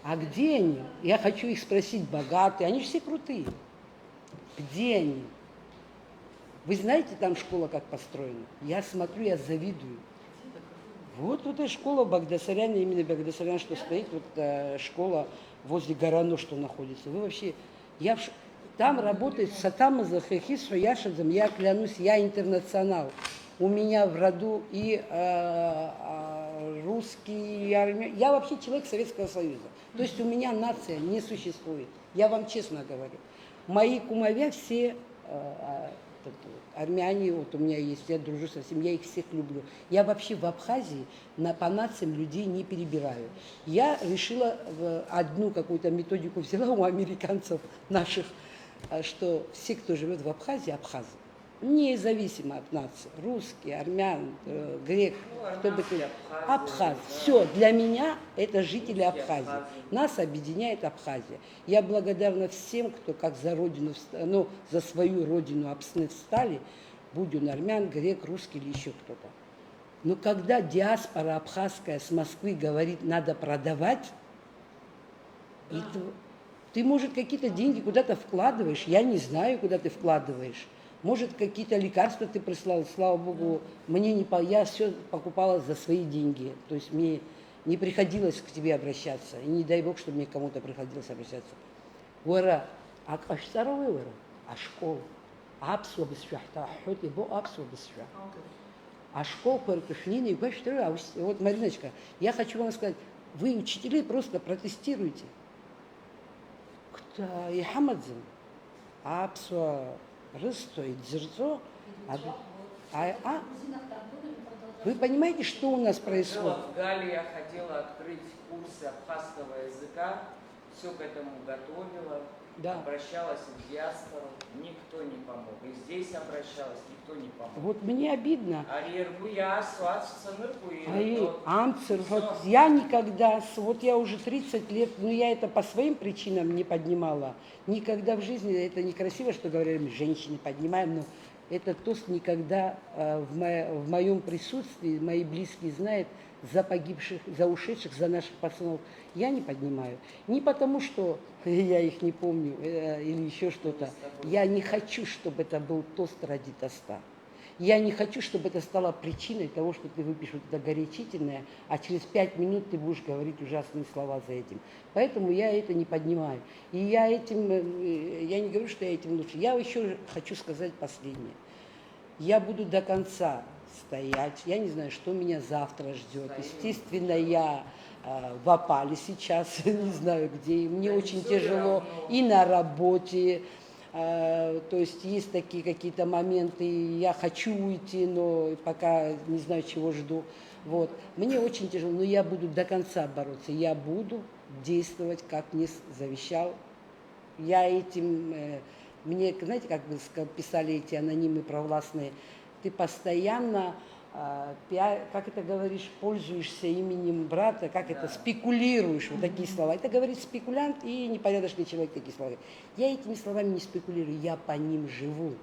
А где они? Я хочу их спросить, богатые, они же все крутые. Где они? Вы знаете, там школа как построена? Я смотрю, я завидую. Вот эта школа Багдасаряна, именно Багдасарян, что стоит, вот школа возле Горано, что находится. Вы вообще... Там работает Сатама Захахис Яшадзам, я клянусь, я интернационал. У меня в роду и русский, и армян. Я вообще человек Советского Союза. То есть у меня нация не существует. Я вам честно говорю. Мои кумовья все... армяне, вот у меня есть, я дружу со всеми, я их всех люблю. Я вообще в Абхазии по нациям людей не перебираю. Я решила одну какую-то методику взяла у американцев наших, что все, кто живет в Абхазии, абхазы. независимо от нации, русский, армян, грек, Ну, кто бы армянский, то Абхазия, Абхаз. да. Все, для меня это жители Русские Абхазии. Абхазии. Нас объединяет Абхазия. Я благодарна всем, кто как за родину, ну, за свою родину встали, будь он армян, грек, русский или еще кто-то. Но когда диаспора абхазская с Москвы говорит, надо продавать, ты, может, какие-то деньги куда-то вкладываешь, я не знаю, куда ты вкладываешь. Может, какие-то лекарства ты прислал, слава богу, мне не я все покупала за свои деньги. То есть мне не приходилось к тебе обращаться. И не дай бог, чтобы мне к кому-то приходилось обращаться. Уэра, а старого уэра, а школу. Апсу бисфяхта, хоть и бо апсу бисфяхта. А школ паркушнины, и вот, Мариночка, я хочу вам сказать, вы, учителей, просто протестируйте. Кто и Хамадзин, Апсу, Рысто и Дзерцо, вы понимаете, что у нас происходит? В Галлии я хотела открыть курсы абхазского языка, все к этому готовила, Да. обращалась в диаспору, никто не помог. И здесь обращалась, никто не помог. Вот мне обидно. Я никогда, вот я уже 30 лет, но я это по своим причинам не поднимала. Никогда в жизни, это некрасиво, что говорили, мы женщины поднимаем, но этот тост никогда в моем присутствии, мои близкие знают, за погибших, за ушедших, за наших пацанов, я не поднимаю. Не потому, что я их не помню или еще что-то. Я не хочу, чтобы это был тост ради тоста. Я не хочу, чтобы это стало причиной того, что ты выпьешь вот это горячительное, а через 5 минут ты будешь говорить ужасные слова за этим. Поэтому я это не поднимаю. И я не говорю, что я этим лучше. Я еще хочу сказать последнее. Я буду до конца стоять. Я не знаю, что меня завтра ждет. Естественно, я в опале сейчас, не знаю где. Мне очень тяжело и на работе. То есть есть такие какие-то моменты, я хочу уйти, но пока не знаю, чего жду. Вот. Мне очень тяжело, но я буду до конца бороться. Я буду действовать, как мне завещал. Я этим... Мне, знаете, как бы писали эти анонимы провластные, ты постоянно, как это говоришь, пользуешься именем брата, как это, спекулируешь, вот такие слова. Это говорит спекулянт и непорядочный человек, такие слова. Я этими словами не спекулирую, я по ним живу.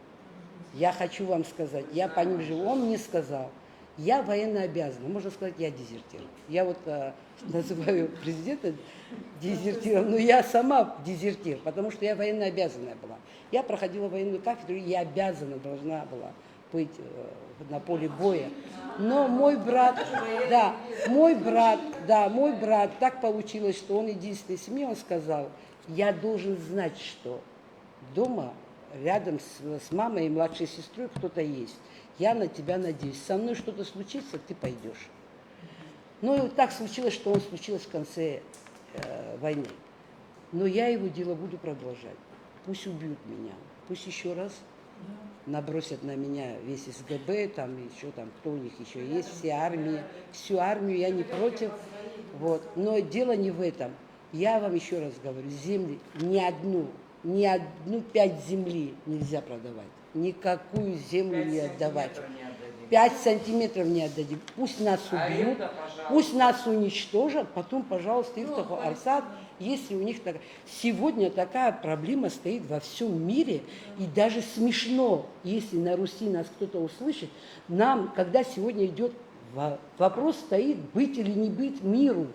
Я хочу вам сказать, я по ним живу. Он мне сказал, я военно обязана, можно сказать, я дезертир. Я вот называю президента дезертиром, но я сама дезертир, потому что я военно обязанная была. Я проходила военную кафедру, и я обязана должна была быть на поле боя. Но мой брат, мой брат, так получилось, что он единственный из семьи, он сказал, я должен знать, что дома рядом с мамой и младшей сестрой кто-то есть. Я на тебя надеюсь. Со мной что-то случится, ты пойдешь. Ну и вот так случилось, что он случилось в конце войны. Но я его дело буду продолжать. Пусть убьют меня, пусть еще раз набросят на меня весь СГБ, там еще там, кто у них еще есть, все армии, всю армию, я не против. Вот. Но дело не в этом. Я вам еще раз говорю, земли ни одну 5 земли нельзя продавать. Никакую землю не отдавать. 5 сантиметров не отдадим. Пусть нас убьют, пусть нас уничтожат, потом, пожалуйста, их такой Арсад, если у них такая... Сегодня такая проблема стоит во всем мире, и даже смешно, если на Руси нас кто-то услышит, нам, когда сегодня идет вопрос стоит, быть или не быть миру.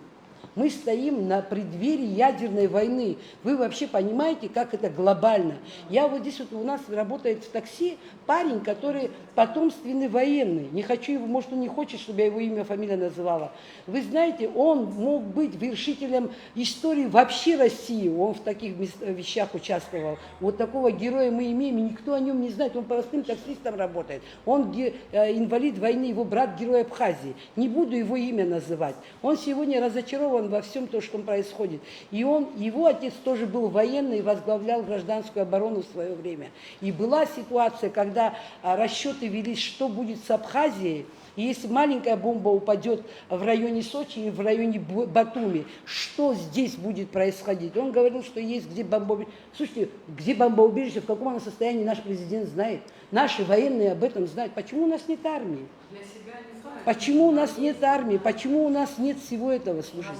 Мы стоим на преддверии ядерной войны. Вы вообще понимаете, как это глобально? Я вот здесь вот у нас работает в такси парень, который потомственный военный. Не хочу его, может, он не хочет, чтобы я его имя, фамилия называла. Вы знаете, он мог быть вершителем истории вообще России. Он в таких вещах участвовал. Вот такого героя мы имеем, и никто о нем не знает. Он простым таксистом работает. Он инвалид войны, его брат герой Абхазии. Не буду его имя называть. Он сегодня разочарован во всем том, что происходит. И его отец тоже был военный и возглавлял гражданскую оборону в свое время. И была ситуация, когда расчеты велись, что будет с Абхазией, И если маленькая бомба упадет в районе Сочи и в районе Батуми, что здесь будет происходить? Он говорил, что есть где бомбоубежище. Слушайте, где бомбоубежище, в каком оно состоянии, наш президент знает. Наши военные об этом знают. Почему у нас нет армии? Почему у нас нет армии? Почему у нас нет всего этого, слушайте?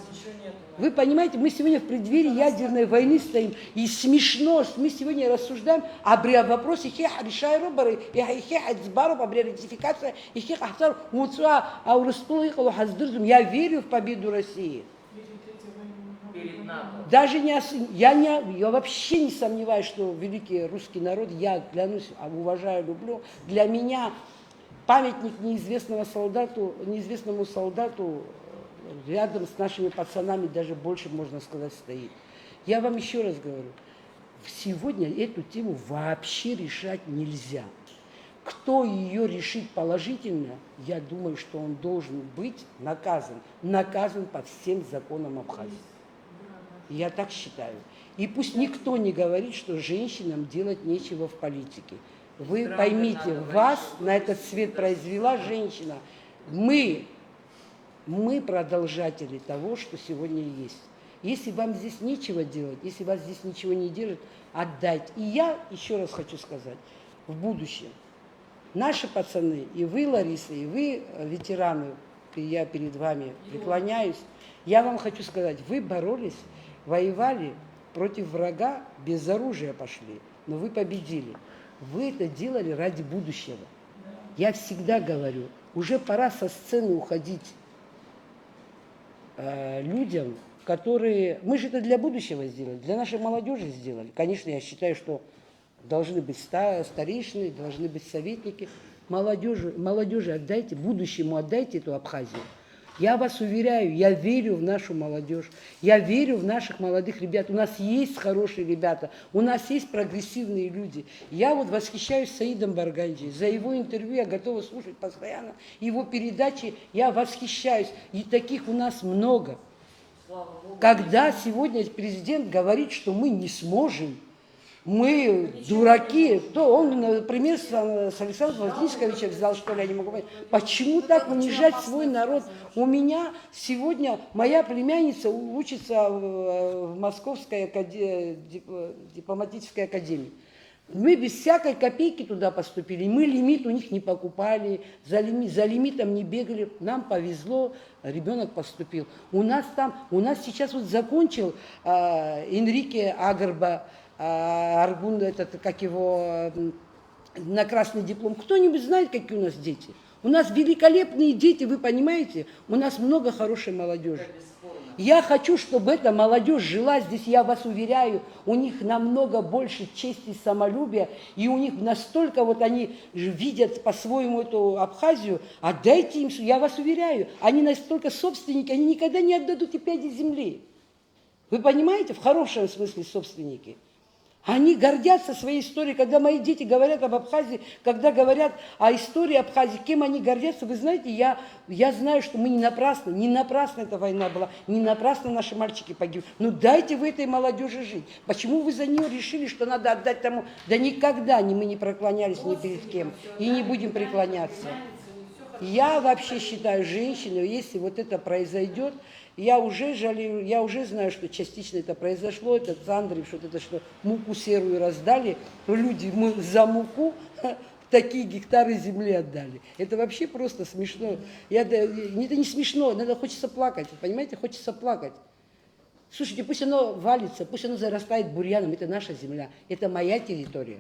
Вы понимаете, мы сегодня в преддверии ядерной войны стоим, и смешно, что мы сегодня рассуждаем об вопросе решая рубары, я верю в победу России. Перед НАТО. Даже я вообще не сомневаюсь, что великий русский народ, я клянусь, уважаю, люблю. Для меня памятник неизвестному солдату рядом с нашими пацанами даже больше, можно сказать, стоит. Я вам еще раз говорю, сегодня эту тему вообще решать нельзя. Кто ее решит положительно, я думаю, что он должен быть наказан. Наказан по всем законам Абхазии. Я так считаю. И пусть никто не говорит, что женщинам делать нечего в политике. Вы поймите, вас на этот свет произвела женщина. Мы продолжатели того, что сегодня есть. Если вам здесь нечего делать, если вас здесь ничего не держит, отдайте. И я еще раз хочу сказать, в будущем наши пацаны, и вы, Лариса, и вы, ветераны, и я перед вами преклоняюсь, я вам хочу сказать, вы боролись, воевали против врага, без оружия пошли, но вы победили. Вы это делали ради будущего. Я всегда говорю, уже пора со сцены уходить людям, которые... Мы же это для будущего сделали, для нашей молодежи сделали. Конечно, я считаю, что должны быть старейшины, должны быть советники. Молодежи отдайте, будущему отдайте эту Абхазию. Я вас уверяю, я верю в нашу молодежь, я верю в наших молодых ребят. У нас есть хорошие ребята, у нас есть прогрессивные люди. Я вот восхищаюсь Саидом Барганджи. За его интервью я готова слушать постоянно. Его передачи я восхищаюсь. И таких у нас много. Когда сегодня президент говорит, что мы не сможем, мы дураки, то он, например, с Александром Владимировичем взял, что ли, я не могу понять. Почему так унижать свой народ? У меня сегодня моя племянница учится в Московской дипломатической академии. Мы без всякой копейки туда поступили, мы лимит у них не покупали, за лимитом не бегали, нам повезло, ребенок поступил. У нас сейчас вот закончил Энрике Агарба, Аргун, как его, на красный диплом. Кто-нибудь знает, какие у нас дети? У нас великолепные дети, вы понимаете? У нас много хорошей молодежи. Я хочу, чтобы эта молодежь жила здесь, я вас уверяю, у них намного больше чести и самолюбия, и у них настолько вот они видят по-своему эту Абхазию, отдайте им, я вас уверяю, они настолько собственники, они никогда не отдадут и пяди земли. Вы понимаете, в хорошем смысле собственники. Они гордятся своей историей. Когда мои дети говорят об Абхазии, когда говорят о истории Абхазии, кем они гордятся, вы знаете, я знаю, что мы не напрасно эта война была, не напрасно наши мальчики погибли. Ну дайте вы этой молодежи жить. Почему вы за нее решили, что надо отдать тому? Да никогда мы не преклонялись ни перед кем и не будем преклоняться. Я вообще считаю, женщину, если вот это произойдет, я уже жалею, я уже знаю, что частично это произошло, этот Андрей, что муку серую раздали, люди мы за муку такие гектары земли отдали. Это вообще просто смешно. Это не смешно, надо хочется плакать, понимаете, хочется плакать. Слушайте, пусть оно валится, пусть оно зарастает бурьяном, это наша земля, это моя территория.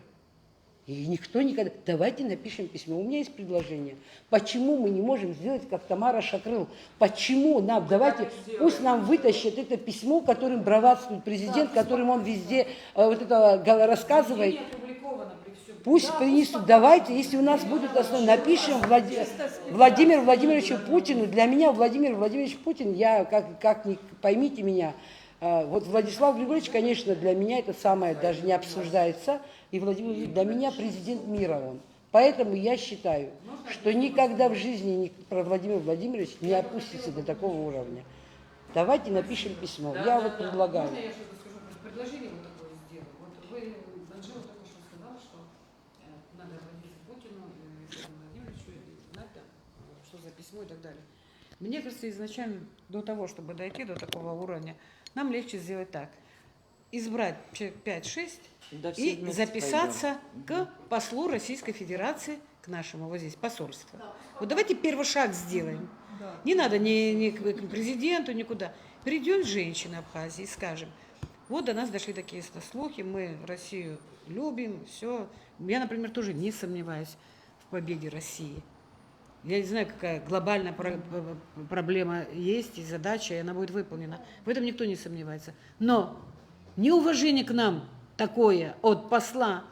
И никто никогда... Давайте напишем письмо. У меня есть предложение. Почему мы не можем сделать, как Тамара Шакрыл? Почему нам... Давайте... Пусть нам вытащат это письмо, которым браватствует президент, которым он везде вот это рассказывает. Пусть принесут. Давайте, если у нас будет основное, напишем Владимиру Владимировичу Путину. Для меня Владимир Владимирович Путин, я, как не поймите меня, вот Владислав Григорьевич, конечно, для меня это самое даже не обсуждается. И Владимир, для меня президент мира он. Поэтому я считаю, что никогда в жизни Владимир Владимирович не опустится до такого уровня. Давайте напишем письмо. Я вот предлагаю. Можно я что-то скажу? Предложение вот такое сделаю. Вот вы, Данжела только что сказал, что надо обратиться к Путину, Владимиру Владимировичу, и знать, что за письмо и так далее. Мне кажется, изначально до того, чтобы дойти до такого уровня, нам легче сделать так. Избрать человек 5-6 Да все и вместе записаться пойдем. к послу Российской Федерации, к нашему вот здесь посольству. Вот давайте первый шаг сделаем. Не надо ни к президенту, никуда. Придет женщина Абхазии и скажем, вот до нас дошли такие слухи, мы Россию любим, все. Я, например, тоже не сомневаюсь в победе России. Я не знаю, какая глобальная проблема есть и задача, и она будет выполнена. В этом никто не сомневается. Но неуважение к нам такое от посла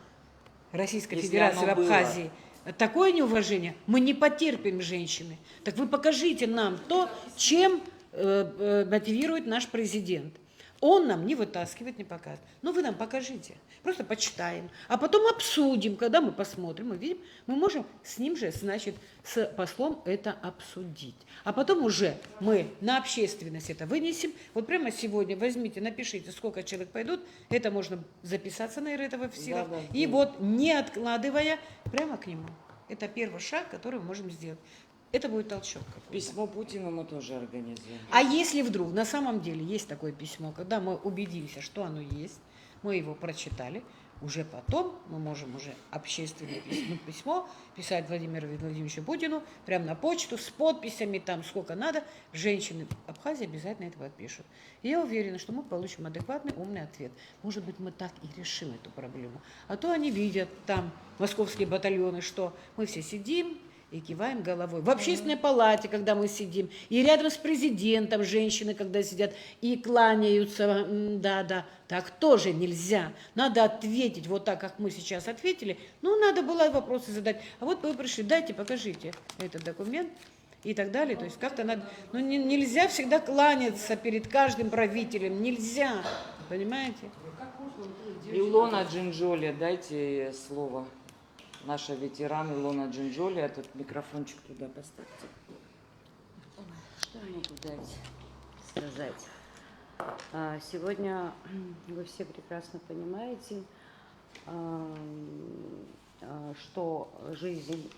Российской Если Федерации в оно было. Абхазии, такое неуважение мы не потерпим, женщины. Так вы покажите нам то, чем мотивирует наш президент. Он нам не вытаскивает, не показывает. Но вы нам покажите. Просто почитаем. А потом обсудим, когда мы посмотрим, мы видим, мы можем с ним же, значит, с послом это обсудить. А потом уже мы на общественность это вынесем. Вот прямо сегодня возьмите, напишите, сколько человек пойдут. Это можно записаться на этого в силах. Да, И вот, не откладывая, прямо к нему. Это первый шаг, который мы можем сделать. Это будет толчок какой-то. Письмо Путину мы тоже организуем. А если вдруг на самом деле есть такое письмо, когда мы убедимся, что оно есть, мы его прочитали, уже потом мы можем уже общественное письмо писать Владимиру Владимировичу Путину прямо на почту с подписями, там сколько надо. Женщины Абхазии обязательно это подпишут. И я уверена, что мы получим адекватный, умный ответ. Может быть, мы так и решим эту проблему. А то они видят там московские батальоны, что мы все сидим и киваем головой. В общественной палате, когда мы сидим, и рядом с президентом женщины, когда сидят и кланяются, да, так тоже нельзя. Надо ответить вот так, как мы сейчас ответили. Ну, надо было вопросы задать. А вот вы пришли, дайте, покажите этот документ и так далее. То есть как-то надо... Ну, нельзя всегда кланяться перед каждым правителем. Нельзя. Понимаете? Илона Джинджоли, дайте слово. Наша ветеран Илона Джинджоли, а тут микрофончик туда поставьте. Что я могу сказать? Сегодня вы все прекрасно понимаете, что жизнь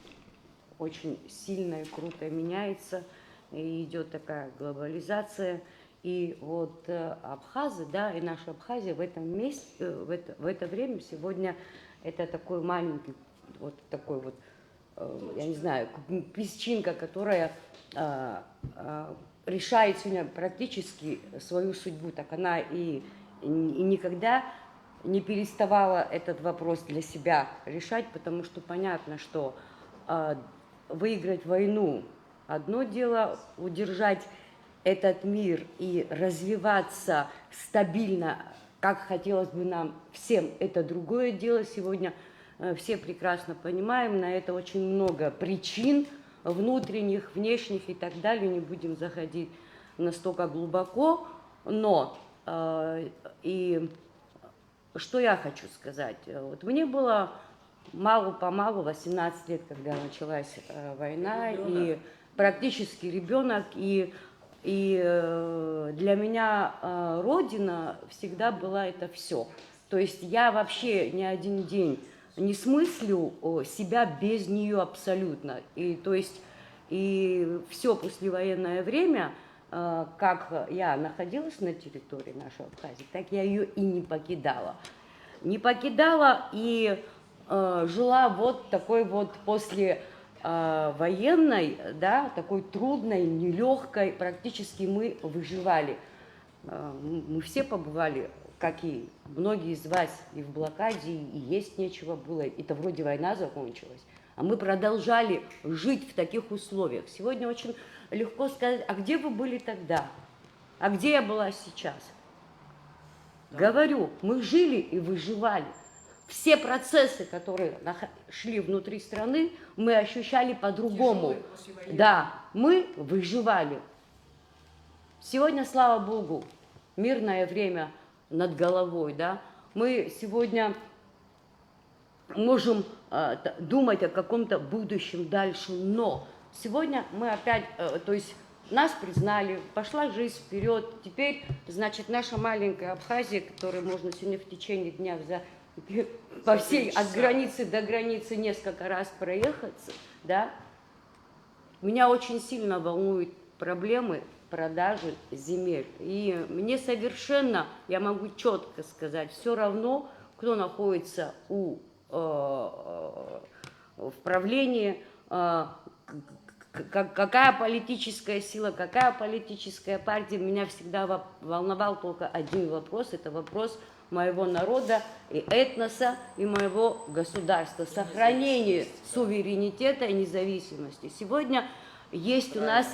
очень сильно и круто меняется, и идет такая глобализация. И вот абхазы, да, и наша Абхазия в этом месте, в это время сегодня это такой маленький, вот такой вот, я не знаю, песчинка, которая решает сегодня практически свою судьбу. Так она и никогда не переставала этот вопрос для себя решать, потому что понятно, что выиграть войну одно дело, удержать этот мир и развиваться стабильно, как хотелось бы нам всем, это другое дело. Сегодня все прекрасно понимаем, на это очень много причин, внутренних, внешних и так далее, не будем заходить настолько глубоко, но и что я хочу сказать, вот мне было мало-помалу 18 лет, когда началась война, и практически ребенок, и для меня Родина всегда была это все. То есть я вообще ни один день не смыслю себя без нее абсолютно. И то есть и все послевоенное время, как я находилась на территории нашей Абхазии, так я ее и не покидала. Не покидала и жила вот такой вот после военной, да, такой трудной, нелегкой, практически мы выживали. Мы все побывали, как и многие из вас, и в блокаде, и есть нечего было, это вроде война закончилась, а мы продолжали жить в таких условиях. Сегодня очень легко сказать, а где вы были тогда? А где я была сейчас? Да. Говорю, мы жили и выживали. Все процессы, которые шли внутри страны, мы ощущали по-другому. Да, мы выживали. Сегодня, слава Богу, мирное время над головой, да. Мы сегодня можем думать о каком-то будущем дальше, но сегодня мы опять, то есть нас признали, пошла жизнь вперед. Теперь, значит, наша маленькая Абхазия, которую можно сегодня в течение дня по всей, от границы до границы несколько раз проехаться, да, меня очень сильно волнуют проблемы продажи земель. И мне совершенно, я могу четко сказать, все равно, кто находится в правлении, какая политическая сила, какая политическая партия. Меня всегда волновал только один вопрос, это вопрос моего народа и этноса, и моего государства, сохранение суверенитета и независимости. Сегодня есть у нас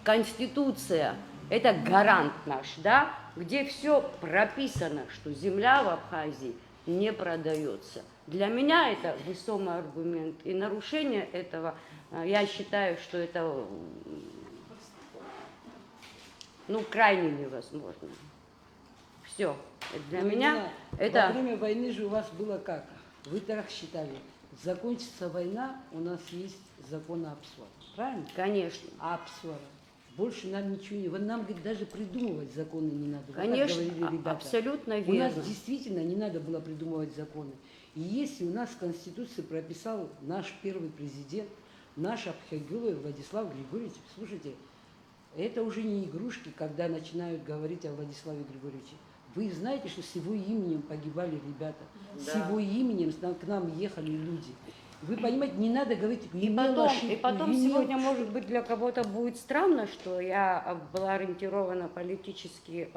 Конституция, это гарант наш, да, где все прописано, что земля в Абхазии не продается. Для меня это весомый аргумент, и нарушение этого, я считаю, что это крайне невозможно. Все. Для меня это... Во время войны же у вас было как? Вы так считали. Закончится война, у нас есть закон Апсуара. Правильно? Конечно. Апсуара. Больше нам ничего не... Нам, говорит, даже придумывать законы не надо. Конечно, вот так говорили ребята. абсолютно У верно. нас действительно не надо было придумывать законы. И если у нас в Конституции прописал наш первый президент, наш Абхагюлов Владислав Григорьевич, слушайте, это уже не игрушки, когда начинают говорить о Владиславе Григорьевиче. Вы знаете, что с его именем погибали ребята, Да. с его именем к нам ехали люди. Вы понимаете, не надо говорить, И потом сегодня, может быть, для кого-то будет странно, что я была ориентирована политически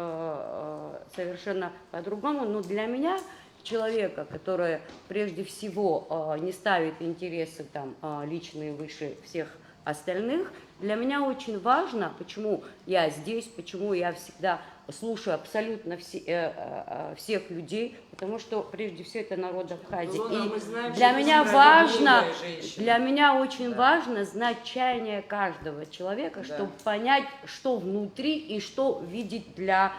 совершенно по-другому, но для меня, человека, который прежде всего не ставит интересы там, личные выше всех остальных, для меня очень важно, почему я здесь, почему я всегда слушаю абсолютно всех людей, потому что прежде всего это народ Абхазии. Илона, И мы знаем, для что ты меня важно, справедливая женщина. для меня очень Да. важно знать чаяние каждого человека, Да. чтобы понять, что внутри и что видеть для,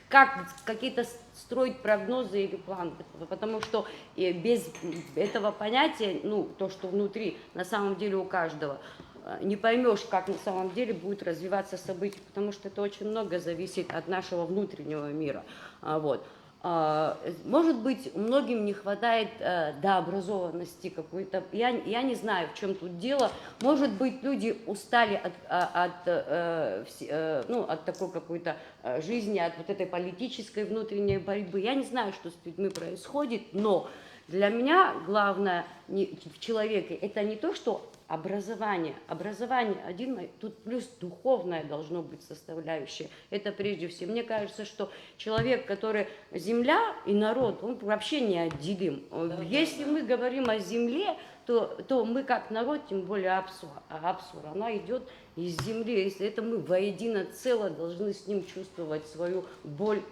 как какие-то строить прогнозы или планы, потому что без этого понятия, то, что внутри, на самом деле у каждого, не поймешь, как на самом деле будет развиваться событие, потому что это очень много зависит от нашего внутреннего мира. Вот. Может быть, многим не хватает образованности какой-то. Я не знаю, в чем тут дело. Может быть, люди устали от такой какой-то жизни, от вот этой политической внутренней борьбы. Я не знаю, что с людьми происходит, но для меня главное в человеке это не то, что образование один, тут плюс духовное должно быть составляющее. Это прежде всего. Мне кажется, что человек, который земля и народ, он вообще неотделим. Если мы говорим о земле, то мы как народ, тем более Апсуара, она идет из земли. Если это мы воедино цело должны с ним чувствовать свою боль,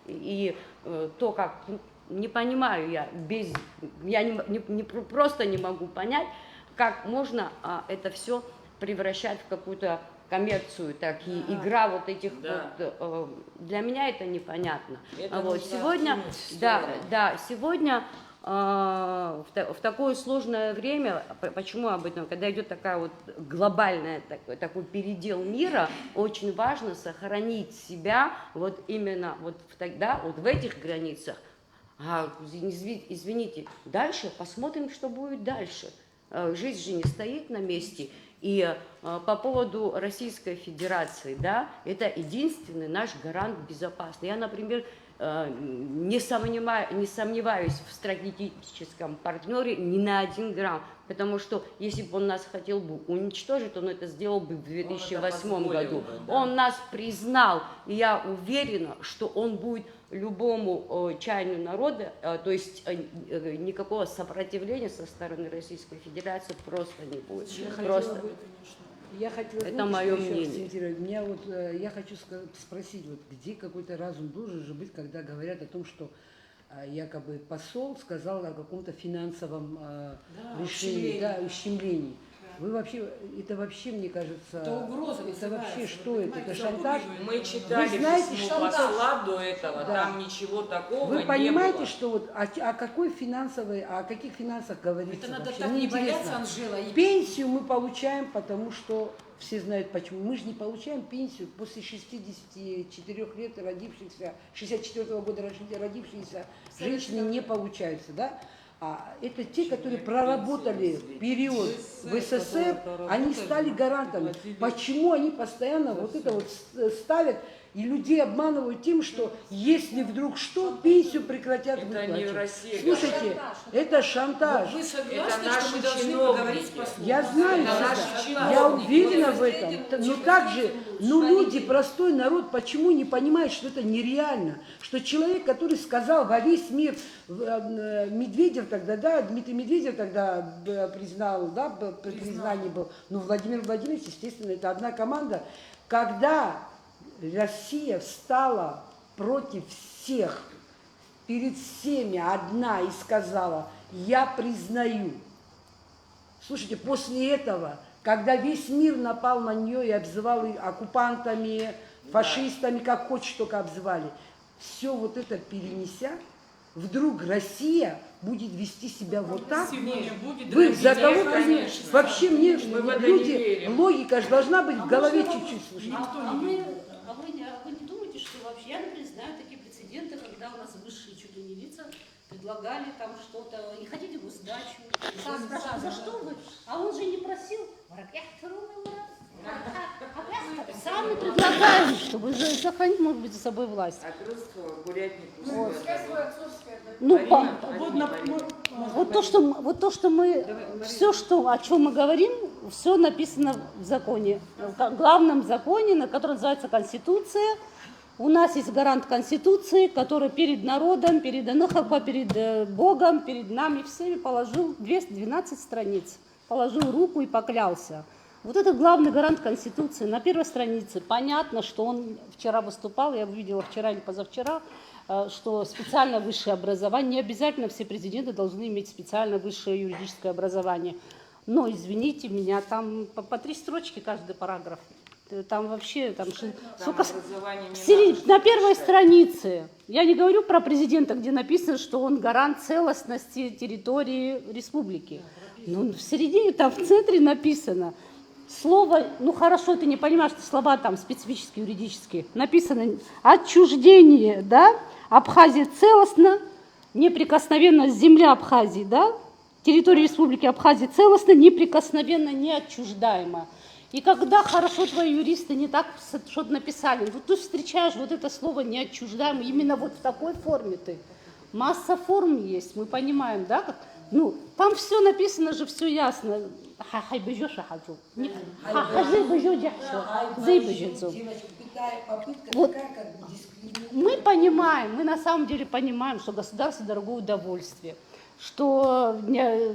и то, как не понимаю я просто не могу понять, как можно это все превращать в какую-то коммерцию, так и игра вот этих для меня это непонятно. Это вот нужно сегодня, откинуть в сторону. сегодня в такое сложное время, почему об этом, когда идет такая вот глобальная такой передел мира, очень важно сохранить себя вот именно вот в этих границах. Извините, дальше посмотрим, что будет дальше. Жизнь же не стоит на месте. И по поводу Российской Федерации, это единственный наш гарант безопасности. Я, например, не сомневаюсь в стратегическом партнере ни на 1 грамм, потому что если бы он нас хотел бы уничтожить, он это сделал бы в 2008 году. Он нас признал, и я уверена, что он будет любому чаянию народа, то есть никакого сопротивления со стороны Российской Федерации просто не будет. Я хотела, это мое мнение. Я хочу спросить, где какой-то разум должен же быть, когда говорят о том, что якобы посол сказал о каком-то финансовом решении, ущемлении. Вы вообще, мне кажется, Это угроза это называется, вообще вы что это? понимаете, Это шантаж? Мы читали Вы знаете, письмо что посла до этого, Да. там ничего такого Вы не понимаете, было. что о каких финансах говорится? Это надо вообще? так Мне не бояться, интересно. Анжела. И Пенсию мы получаем, потому что все знают почему. Мы же не получаем пенсию после 64 лет родившихся, 64 года родившиеся женщины не получаются, да? А это те, которые проработали период в СССР, они стали гарантами. Почему они постоянно вот это вот ставят и людей обманывают тем, что если вдруг что, пенсию прекратят Это выплачивать? не Россия. Слушайте, это шантаж. Вы согласны, Это что мы наши должны чиновники. поговорить с послом? Я знаю, Это это. наши Я чиновники. уверена в этом. Но также, люди, простой народ, почему не понимает, что это нереально? Что человек, который сказал во весь мир, Медведев тогда, да, Дмитрий Медведев тогда признал, да, признание был, но Владимир Владимирович, естественно, это одна команда. Когда Россия встала против всех, перед всеми одна и сказала, я признаю. Слушайте, после этого, когда весь мир напал на нее и обзывал ее оккупантами, фашистами, как хочешь только обзывали, все вот это перенеся, вдруг Россия будет вести себя вот так? Сегодня будет Вы за Нет, кого конечно. вообще мне Мы в это не люди, верим. логика же должна быть в голове чуть-чуть, слушайте. Вы не думаете, что вообще, я, например, знаю такие прецеденты, когда у нас высшие чуть ли не лица предлагали там что-то, не хотите госдачу, спрашивают, за что вы? А он же не просил. Сами предлагаем, чтобы же сохранить, может быть, за собой власть. А Крымского курятник Ну, пустят. вот то, что мы, все, о чем мы говорим, все написано в законе, в главном законе, на котором называется Конституция. У нас есть гарант Конституции, который перед народом, перед Богом, перед нами всеми положил 212 страниц, положил руку и поклялся. Вот это главный гарант Конституции. На первой странице понятно, что он вчера выступал, я увидела вчера или позавчера, что специальное высшее образование, не обязательно все президенты должны иметь специальное высшее юридическое образование. Но, извините меня, там по 3 строчки каждый параграф. Там вообще, сколько... На первой странице. Я не говорю про президента, где написано, что он гарант целостности территории республики. Ну, в середине, там в центре написано. Слово, ну хорошо, ты не понимаешь, что слова там специфические, юридические. Написано отчуждение, да? Абхазия целостна, неприкосновенность земли Абхазии, да? Территория республики Абхазия целостна, неприкосновенно, неотчуждаема. И когда хорошо твои юристы не так что-то написали, вот ты встречаешь вот это слово неотчуждаемо именно вот в такой форме ты. Масса форм есть, мы понимаем, да? Как? Ну, там все написано же, все ясно. Вот. Мы понимаем, мы на самом деле понимаем, что государство дорогое удовольствие, что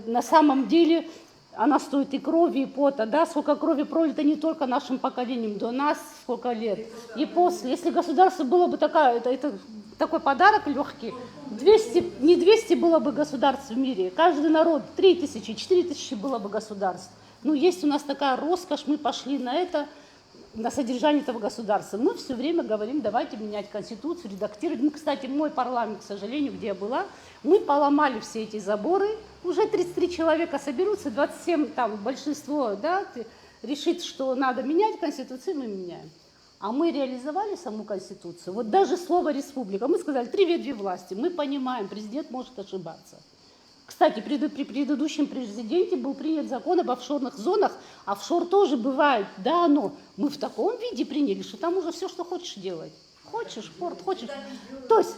на самом деле она стоит и крови, и пота, да, сколько крови пролито не только нашим поколением, до нас сколько лет, и после. Если государство было бы это такой подарок легкий, 200, не 200 было бы государств в мире, каждый народ 3000, 4000 было бы государств. Ну, есть у нас такая роскошь, мы пошли на это, на содержание этого государства. Мы все время говорим, давайте менять Конституцию, редактировать. Ну, кстати, мой парламент, к сожалению, где я была, мы поломали все эти заборы, уже 33 человека соберутся, 27, там, большинство, да, решит, что надо менять Конституцию, мы меняем. А мы реализовали саму Конституцию. Вот даже слово «республика», мы сказали 3 ветви власти, мы понимаем, президент может ошибаться. Кстати, при предыдущем президенте был принят закон об офшорных зонах. Офшор тоже бывает, да, но мы в таком виде приняли, что там уже все, что хочешь делать. Хочешь, порт, хочешь. То есть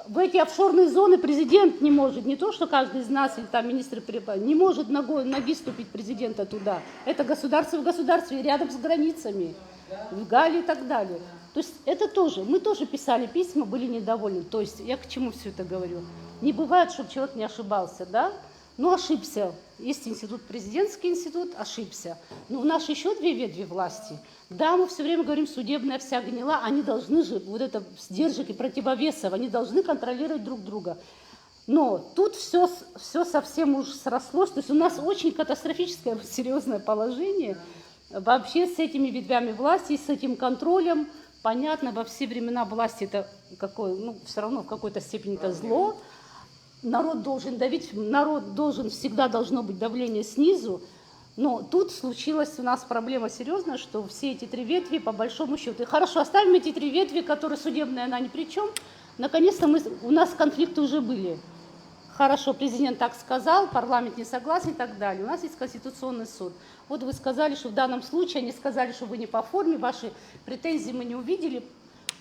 в эти офшорные зоны президент не может, не то, что каждый из нас, или там министр не может ноги ступить президента туда. Это государство в государстве, рядом с границами, в Галлии и так далее. То есть это тоже, мы тоже писали письма, были недовольны. То есть я к чему все это говорю? Не бывает, чтобы человек не ошибался, да? Ну, ошибся. Есть институт, президентский институт, ошибся. Но у нас еще 2 ветви власти. Да, мы все время говорим, судебная вся гнила, они должны же, вот это сдержек и противовесов, они должны контролировать друг друга. Но тут все совсем уж срослось. То есть у нас очень катастрофическое, серьезное положение вообще с этими ветвями власти, с этим контролем. Понятно, во все времена власти это какое, ну, все равно в какой-то степени это зло. Народ должен давить, всегда должно быть давление снизу. Но тут случилась у нас проблема серьезная, что все эти 3 ветви, по большому счету, и хорошо, оставим эти 3 ветви, которые судебная, она ни при чем. Наконец-то у нас конфликты уже были. хорошо, президент так сказал, парламент не согласен и так далее. У нас есть Конституционный суд. Вот вы сказали, что в данном случае, они сказали, что вы не по форме, ваши претензии мы не увидели.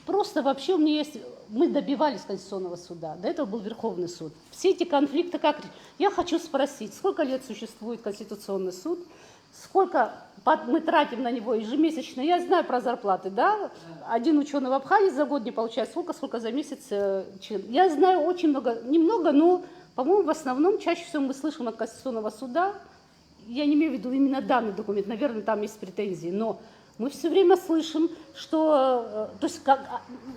Просто вообще у меня есть, мы добивались Конституционного суда, до этого был Верховный суд. Все эти конфликты как? Я хочу спросить, сколько лет существует Конституционный суд, сколько мы тратим на него ежемесячно? Я знаю про зарплаты, да? Один ученый в Абхазии за год не получает сколько за месяц член. Я знаю очень много, немного, но, по-моему, в основном чаще всего мы слышим от Конституционного суда, я не имею в виду именно данный документ, наверное, там есть претензии, но мы все время слышим, что, то есть,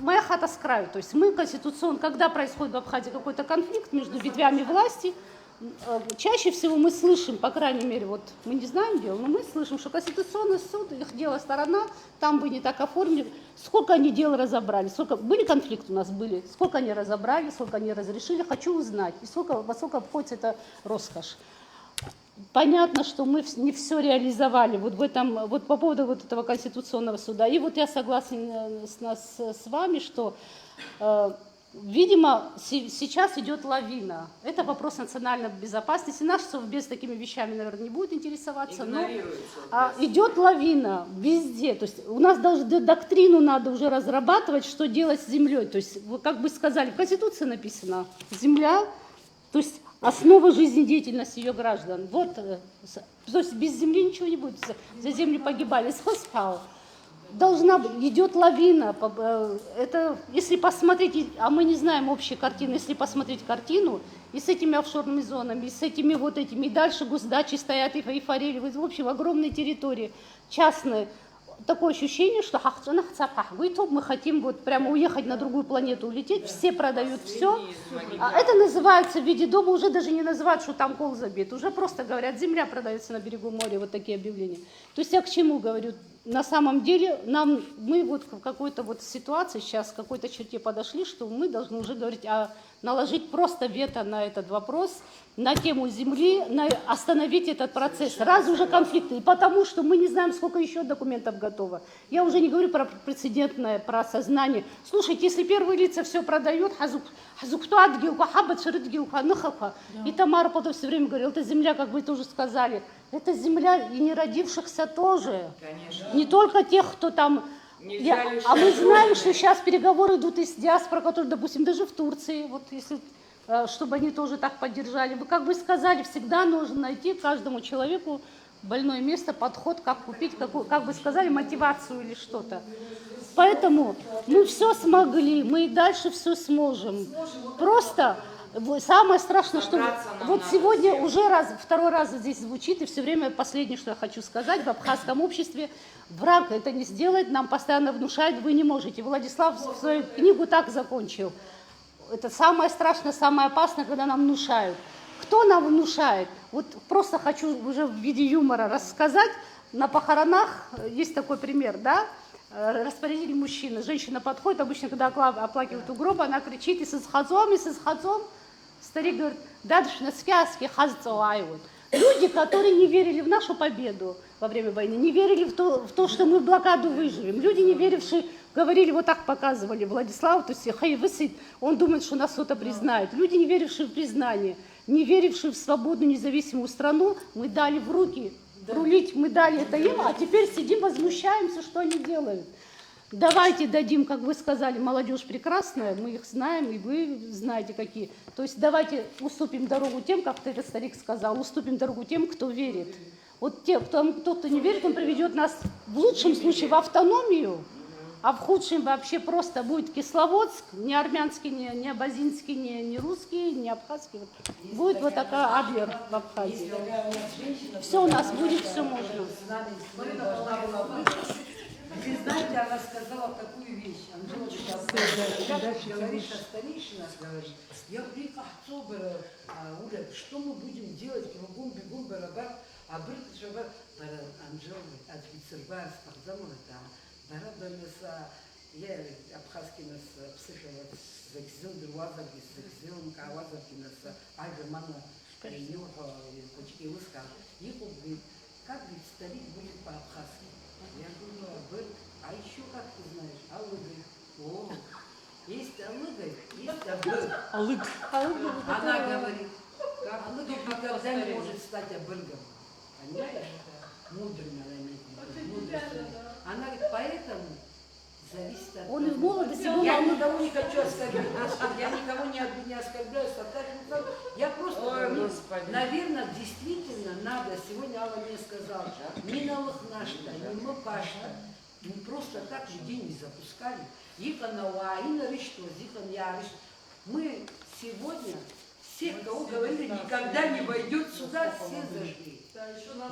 моя хата с краю, то есть мы конституционно, когда происходит в Абхазии какой-то конфликт между ветвями власти, чаще всего мы слышим, по крайней мере, вот мы не знаем дело, но мы слышим, что Конституционный суд, их дело сторона, там бы не так оформили, сколько они дел разобрали, сколько, были конфликты у нас, были, сколько они разобрали, сколько они разрешили, хочу узнать, и во сколько обходится эта роскошь. Понятно, что мы не все реализовали вот в этом, вот по поводу вот этого Конституционного суда. И вот я согласна с вами, что, видимо, сейчас идет лавина. Это вопрос национальной безопасности. Наш совбез такими вещами, наверное, не будет интересоваться, но идет лавина везде. То есть у нас даже доктрину надо уже разрабатывать, что делать с землей. То есть, как бы сказали, в Конституции написано, земля, то есть основа жизнедеятельности ее граждан. Вот, то есть без земли ничего не будет. За землю погибали. Должна быть, идет лавина. Это, если посмотреть, а мы не знаем общей картины, если посмотреть картину, и с этими офшорными зонами, и с этими вот этими, и дальше госдачи стоят, и форели, в общем, огромные территории частные. Такое ощущение, что мы хотим вот прямо уехать на другую планету, улететь, все продают все. А это называется в виде дома, уже даже не называют, что там кол забит, уже просто говорят, земля продается на берегу моря, вот такие объявления. То есть я к чему говорю? На самом деле мы вот в какой-то вот ситуации сейчас, к какой-то черте подошли, что мы должны уже говорить, наложить просто вето на этот вопрос, на тему земли, остановить этот процесс. Раз уже конфликты, и потому что мы не знаем, сколько еще документов готово. Я уже не говорю про прецедентное, про осознание. Слушайте, если первые лица все продают, и Тамара потом все время говорила, это земля, как вы тоже сказали, это земля и не родившихся тоже. Конечно. Не только тех, кто там... А мы знаем, что сейчас переговоры идут из диаспоры, которые, допустим, даже в Турции, вот если, чтобы они тоже так поддержали. Вы как бы сказали, всегда нужно найти каждому человеку больное место, подход, как купить, как бы сказали, мотивацию или что-то. Поэтому мы все смогли, мы и дальше все сможем. Просто самое страшное, что вот сегодня уже второй раз здесь звучит, и все время последнее, что я хочу сказать, в абхазском обществе враг это не сделает, нам постоянно внушают, вы не можете. Владислав свою книгу так закончил. Это самое страшное, самое опасное, когда нам внушают. Кто нам внушает? Вот просто хочу уже в виде юмора рассказать. На похоронах есть такой пример, да? Распорядитель мужчина, женщина подходит, обычно, когда оплакивают у гроба, она кричит, и с исхазом. Старик говорит, дадушна связки хазцауайвут. Люди, которые не верили в нашу победу во время войны, не верили в то, что мы в блокаду выживем. Люди, не верившие, говорили, вот так показывали Владиславу, то есть хай высыт, он думает, что нас кто-то признает. Люди, не верившие в признание, не верившие в свободную независимую страну, мы дали в руки рулить, мы дали это им, а теперь сидим, возмущаемся, что они делают. Давайте дадим, как вы сказали, молодежь прекрасная, мы их знаем, и вы знаете какие. То есть давайте уступим дорогу тем, как этот старик сказал, уступим дорогу тем, кто верит. Вот кто не верит, он приведет нас в лучшем случае в автономию, а в худшем вообще просто будет Кисловодск, не армянский, не абазинский, не русский, не абхазский. Будет вот такая Адлер в Абхазии. Все у нас будет, все можно. Вы знаете, она сказала такую вещь. Анжела говорит о старейшинах, говорит. Я говорю, Уля, что мы будем делать? Кругом бегом барабар, а брат шабар. Анжела от Вицербар, Спахзамова там. Барабар нас, я абхазский нас слышала, закзел дерваза, закзел каваза, нас альгамана, нюха, почти узка. Их говорит, как ведь старик будет по-абхазски? Я думаю, а еще как ты знаешь, алыгы. О, есть алыгы, есть алыгы. Она говорит, Она никогда не может стать абыргом. Понимаешь? Мудрым, она имеет в виду, мудростью. Она говорит, поэтому зависит от Он и в молодости был, Я он никого не хочу оскорбить, я никого не оскорбляю, я просто говорю, наверное, действительно надо, сегодня Алла мне сказала, ни Налахнашта, ни Мапашта, мы просто так людей не запускали. Иханауа, Инаришто, Зихан Яриш. Мы сегодня всех, кого говорили, никогда не войдет сюда, все зажгли.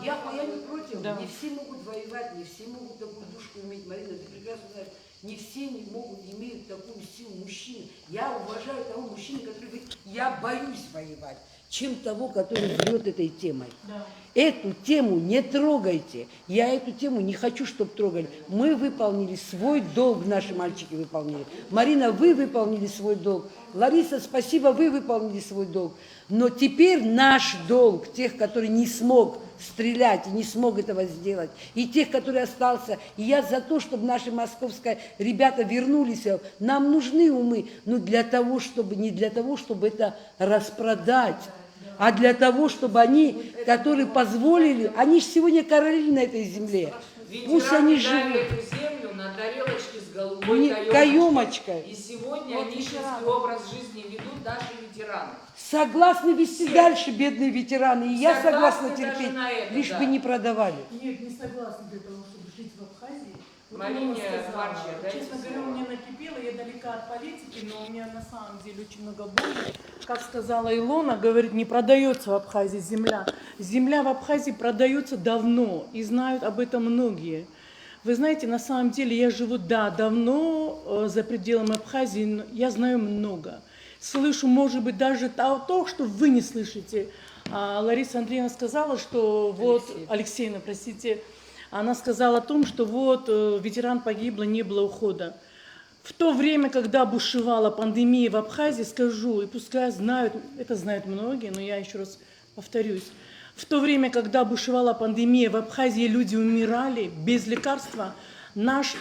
Я не против, не все могут воевать, не все могут такую душку иметь. Марина, ты прекрасно знаешь, не все не могут, имеют такую силу мужчин. Я уважаю того мужчину, который говорит, я боюсь воевать, чем того, который врет этой темой. Да. Эту тему не трогайте. Я эту тему не хочу, чтобы трогали. Мы выполнили свой долг, наши мальчики выполнили. Марина, вы выполнили свой долг. Лариса, спасибо, вы выполнили свой долг. Но теперь наш долг, тех, которые не смог стрелять и не смог этого сделать, и тех, которые остался, и я за то, чтобы наши московские ребята вернулись, нам нужны умы, но для того, чтобы, не для того, чтобы это распродать, а для того, чтобы они, которые позволили, они же сегодня короли на этой земле, пусть они живут. Эту землю на тарелочке с голубой каемочкой. И сегодня вот нищенский образ жизни ведут даже ветераны. Согласны вести дальше, бедные ветераны, и я согласна терпеть, это, лишь бы не продавали. Нет, не согласна для того, чтобы жить в Абхазии. Вот Марине сказала, Марчия, да, честно говоря, у меня накипело, я далека от политики, но у меня на самом деле очень много боли. Как сказала Илона, говорит, не продается в Абхазии земля. Земля в Абхазии продается давно, и знают об этом многие. Вы знаете, на самом деле я живу, да, давно за пределами Абхазии, но я знаю много. Слышу, может быть, даже то, что вы не слышите. Лариса Андреевна сказала, что вот, Алексеевна, простите, она сказала о том, что вот ветеран погибло, не было ухода. В то время, когда бушевала пандемия в Абхазии, скажу, и пускай знают, это знают многие, но я еще раз повторюсь, в то время, когда бушевала пандемия в Абхазии, люди умирали без лекарства, наш,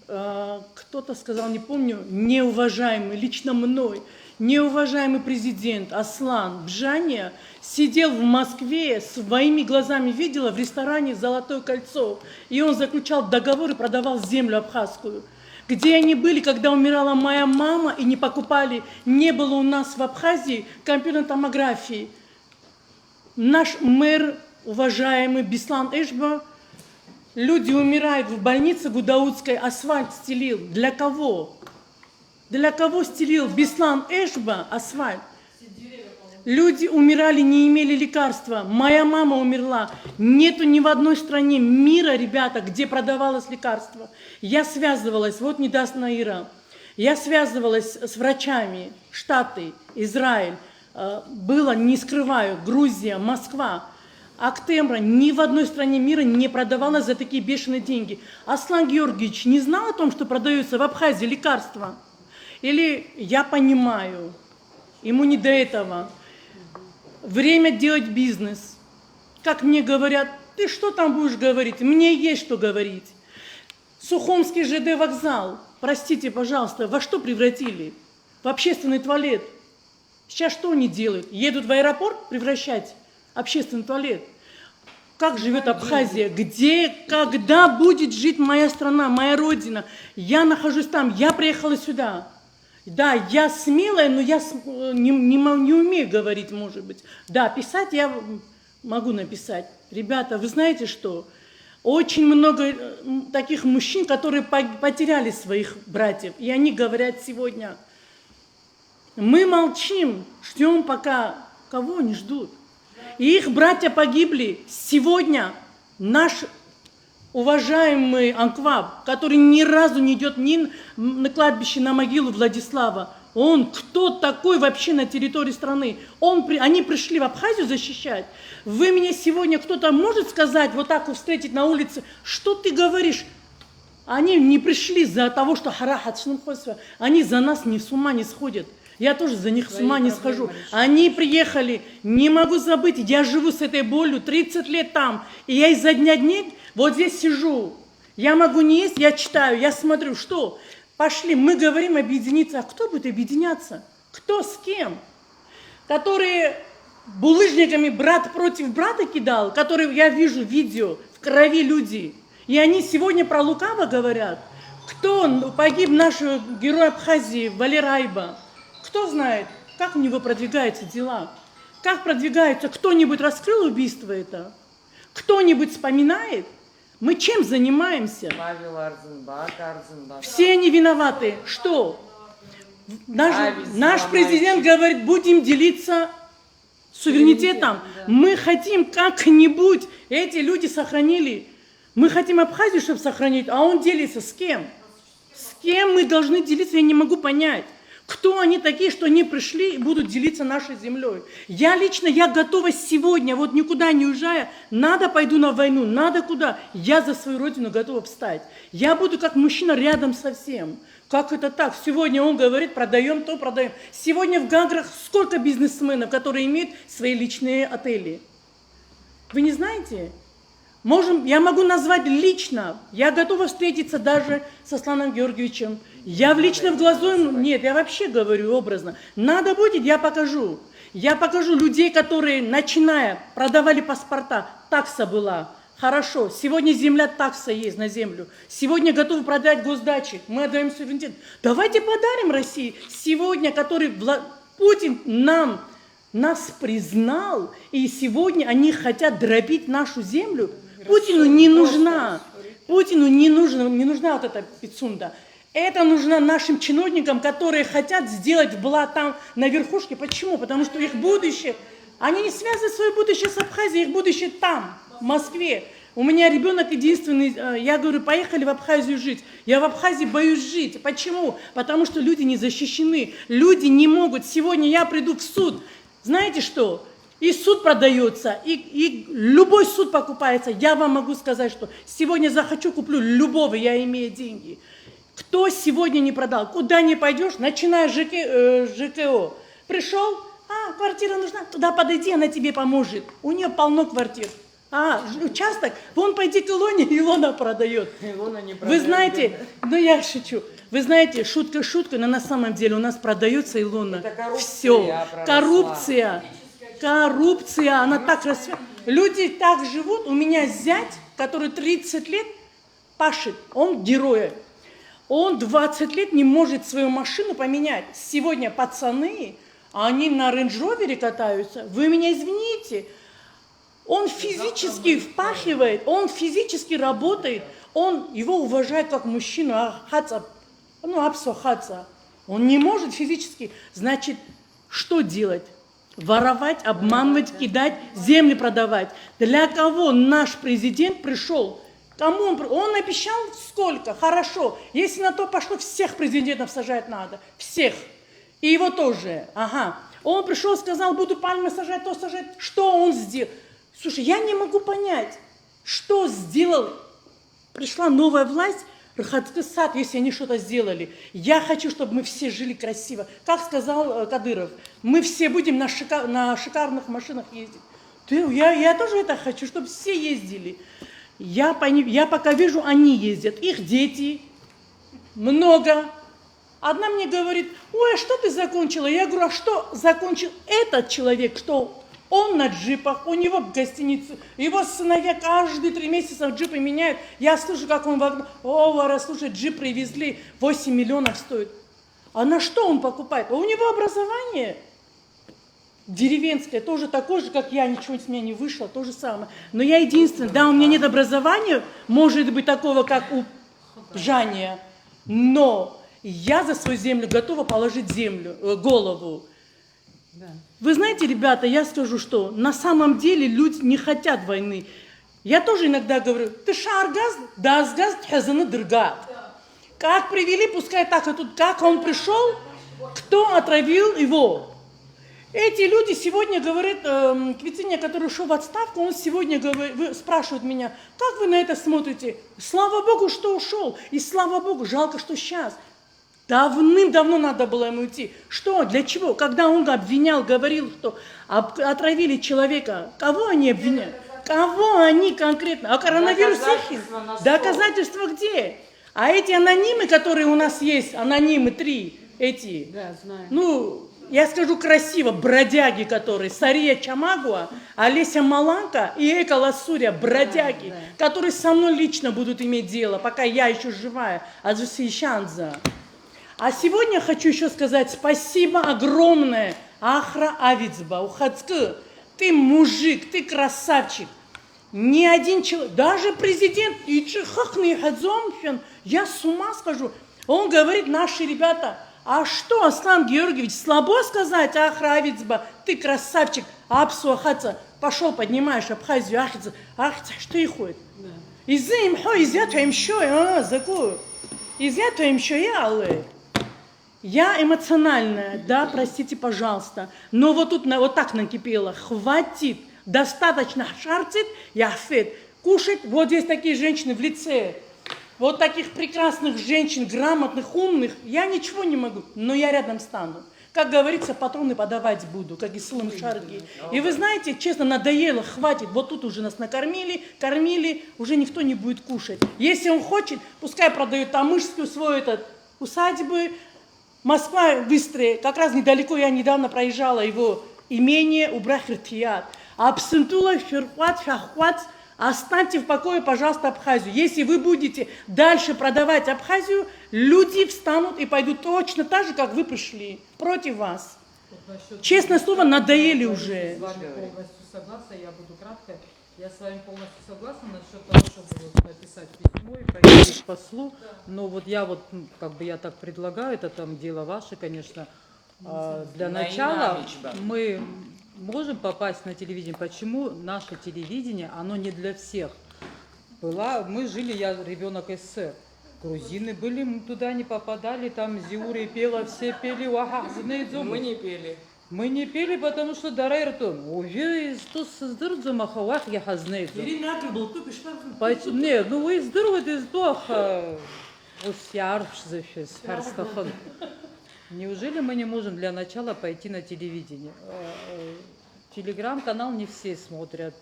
кто-то сказал, не помню, неуважаемый, лично мной, неуважаемый президент Аслан Бжания сидел в Москве, своими глазами видела в ресторане «Золотое кольцо», и он заключал договор и продавал землю абхазскую. Где они были, когда умирала моя мама, и не покупали, не было у нас в Абхазии компьютерной томографии. Наш мэр, уважаемый Беслан Эшба, люди умирают в больнице Гудаутской, асфальт стелил. Для кого? Для кого стелил Беслан Эшба асфальт? Люди умирали, не имели лекарства. Моя мама умерла. Нету ни в одной стране мира, ребята, где продавалось лекарство. Я связывалась, вот не даст Наира, я связывалась с врачами, Штаты, Израиль, было, не скрываю, Грузия, Москва. Актембра ни в одной стране мира не продавалось за такие бешеные деньги. Аслан Георгиевич не знал о том, что продаются в Абхазии лекарства? Или я понимаю, ему не до этого. Время делать бизнес. Как мне говорят, ты что там будешь говорить? Мне есть что говорить. Сухумский ЖД вокзал, простите, пожалуйста, во что превратили? В общественный туалет. Сейчас что они делают? Едут в аэропорт превращать общественный туалет. Как живет Абхазия? Где, когда будет жить моя страна, моя родина? Я нахожусь там, я приехала сюда. Да, я смелая, но я не умею говорить, может быть. Да, писать я могу написать. Ребята, вы знаете что? Очень много таких мужчин, которые потеряли своих братьев. И они говорят сегодня, мы молчим, ждем пока, кого они ждут. И их братья погибли. Сегодня наш уважаемый анклав, который ни разу не идет ни на кладбище, на могилу Владислава, он кто такой вообще на территории страны? Они пришли в Абхазию защищать. Вы мне сегодня кто-то может сказать, вот так вот встретить на улице, что ты говоришь? Они не пришли за того, что харахат, они за нас с ума не сходят. Я тоже за них с ума не схожу. Они приехали, не могу забыть, я живу с этой болью, 30 лет там, и я изо дня дней вот здесь сижу. Я могу не есть, я читаю, я смотрю, что? Пошли, мы говорим объединиться. А кто будет объединяться? Кто с кем? Которые булыжниками брат против брата кидал, который я вижу видео, в крови люди. И они сегодня про лукаво говорят. Кто погиб наш герой Абхазии, Валерайба? Кто знает, как у него продвигаются дела? Как продвигается? Кто-нибудь раскрыл убийство это? Кто-нибудь вспоминает? Мы чем занимаемся? Павел Арзенбак, Арзенбак. Все они виноваты. Что? Наш президент говорит, будем делиться суверенитетом. Мы хотим как-нибудь, эти люди сохранили. Мы хотим Абхазию, чтобы сохранить, а он делится с кем? С кем мы должны делиться, я не могу понять. Кто они такие, что они пришли и будут делиться нашей землей? Я лично, я готова сегодня, вот никуда не уезжая, надо пойду на войну, надо куда. Я за свою родину готова встать. Я буду как мужчина рядом со всем. Как это так? Сегодня он говорит, продаем то, продаем. Сегодня в Гаграх сколько бизнесменов, которые имеют свои личные отели? Вы не знаете? Я могу назвать лично. Я готова встретиться даже со Сланом Георгиевичем. Я лично в глазу ему... Нет, я вообще говорю образно. Надо будет, я покажу. Я покажу людей, которые, начиная, продавали паспорта. Такса была. Хорошо. Сегодня земля, такса есть на землю. Сегодня готовы продать госдачи. Мы отдаем суверенитет. Давайте подарим России. Сегодня, который Путин нас признал, и сегодня они хотят дробить нашу землю. Путину не нужна вот эта пицунда. Это нужно нашим чиновникам, которые хотят сделать там на верхушке. Почему? Потому что их будущее, они не связывают свое будущее с Абхазией, их будущее там, в Москве. У меня ребенок единственный, я говорю, поехали в Абхазию жить. Я в Абхазии боюсь жить. Почему? Потому что люди не защищены, люди не могут. Сегодня я приду в суд, знаете что? И суд продается, и любой суд покупается. Я вам могу сказать, что сегодня захочу, куплю любого, я имею деньги. Кто сегодня не продал? Куда не пойдешь, начиная ЖКО. Пришел, квартира нужна, туда подойди, она тебе поможет. У нее полно квартир. Участок, вон пойди к Илоне, Илона продает. Илона не продает. Вы знаете, я шучу. Вы знаете, шутка шуткой, но на самом деле у нас продается Илона. Это коррупция. Все, коррупция, она так расцветает. Люди так живут. У меня зять, который 30 лет пашет, он герой. Он 20 лет не может свою машину поменять. Сегодня пацаны, они на рейндж-ровере катаются. Вы меня извините. Он физически впахивает, он физически работает. Его уважают как мужчину. Он не может физически. Значит, что делать? Воровать, обманывать, кидать, земли продавать. Для кого наш президент пришел? Кому он обещал сколько? Хорошо. Если на то пошло, всех президентов сажать надо. Всех. И его тоже. Он пришел, сказал, буду пальмы сажать, то сажать. Что он сделал? Слушай, я не могу понять, что сделал. Пришла новая власть, Рахатский сад, если они что-то сделали. Я хочу, чтобы мы все жили красиво. Как сказал Кадыров, мы все будем на шикарных машинах ездить. Я тоже это хочу, чтобы все ездили. Я пока вижу, они ездят. Их дети много. Одна мне говорит, ой, а что ты закончила? Я говорю, а что закончил этот человек, что он на джипах, у него в гостинице, его сыновья каждые 3 месяца джипы меняют. Я слышу, как он в окно, Вара, слушай, джип привезли, 8 миллионов стоит. А на что он покупает? У него образование деревенское, тоже такое же, как я, ничего с меня не вышло, то же самое. Но я единственная, да, у меня нет образования, может быть, такого, как у Жания, но я за свою землю готова положить голову. Да. Вы знаете, ребята, я скажу, что на самом деле люди не хотят войны. Я тоже иногда говорю, ты шаргаз, да сгаз, тхазаны дырга. Как привели, пускай так, а тут как он пришел, кто отравил его. Эти люди сегодня говорят, Квитиня, который ушел в отставку, он сегодня спрашивает меня, как вы на это смотрите? Слава Богу, что ушел, и слава Богу, жалко, что сейчас. Давным-давно надо было ему уйти. Что? Для чего? Когда он обвинял, говорил, что отравили человека, кого они обвиняют? Кого они конкретно? А коронавирус их? Доказательства где? А эти анонимы, которые у нас есть, анонимы 3, эти, да, знаю. я скажу красиво, бродяги, которые Сария Чамагуа, Олеся Маланка и Эка Лассурия, бродяги, которые со мной лично будут иметь дело, пока я еще живая, а сегодня хочу еще сказать спасибо огромное Ахра Авицба, Ухацкы, ты мужик, ты красавчик. Ни один человек, даже президент, я с ума схожу. Он говорит, наши ребята, а что, Аслан Георгиевич, слабо сказать, Ахравицба, ты красавчик, Апсуахаца, пошел, поднимаешь Абхазию, Ахица, что и ходит? Изя твоим шо, закую. Изя твоим шо, я эмоциональная, да, простите, пожалуйста, но вот тут вот так накипело, хватит. Достаточно шарцит, яфет. Кушать, вот здесь такие женщины в лице, вот таких прекрасных женщин, грамотных, умных, я ничего не могу, но я рядом стану. Как говорится, патроны подавать буду, как Ислам Шарги. И вы знаете, честно, надоело, хватит, вот тут уже нас накормили, кормили, уже никто не будет кушать. Если он хочет, пускай продает Тамышскую свой этот усадьбы, Москва быстрее, как раз недалеко, я недавно проезжала его имение Убрахиртият. Абсентула, ферхват, фахват, оставьте в покое, пожалуйста, Абхазию. Если вы будете дальше продавать Абхазию, люди встанут и пойдут точно так же, как вы пришли, против вас. Честное слово, надоели уже. С вами полностью согласна, я буду кратко. Я с вами полностью согласна насчет того, чтобы вот написать письмо и пойти к послу. Но вот я вот, как бы я так предлагаю, это там дело ваше, конечно. Для начала мы можем попасть на телевидение. Почему наше телевидение, оно не для всех? Мы жили, я ребенок СССР. Грузины были, мы туда не попадали, там Зиури пела, все пели. Мы не пели. Мы не пели, потому что Дарайртон. Уже что создырдзу махавах я хазнейдзу. Не, ну вы издырваете из духа. Неужели мы не можем для начала пойти на телевидение? Телеграм-канал не все смотрят.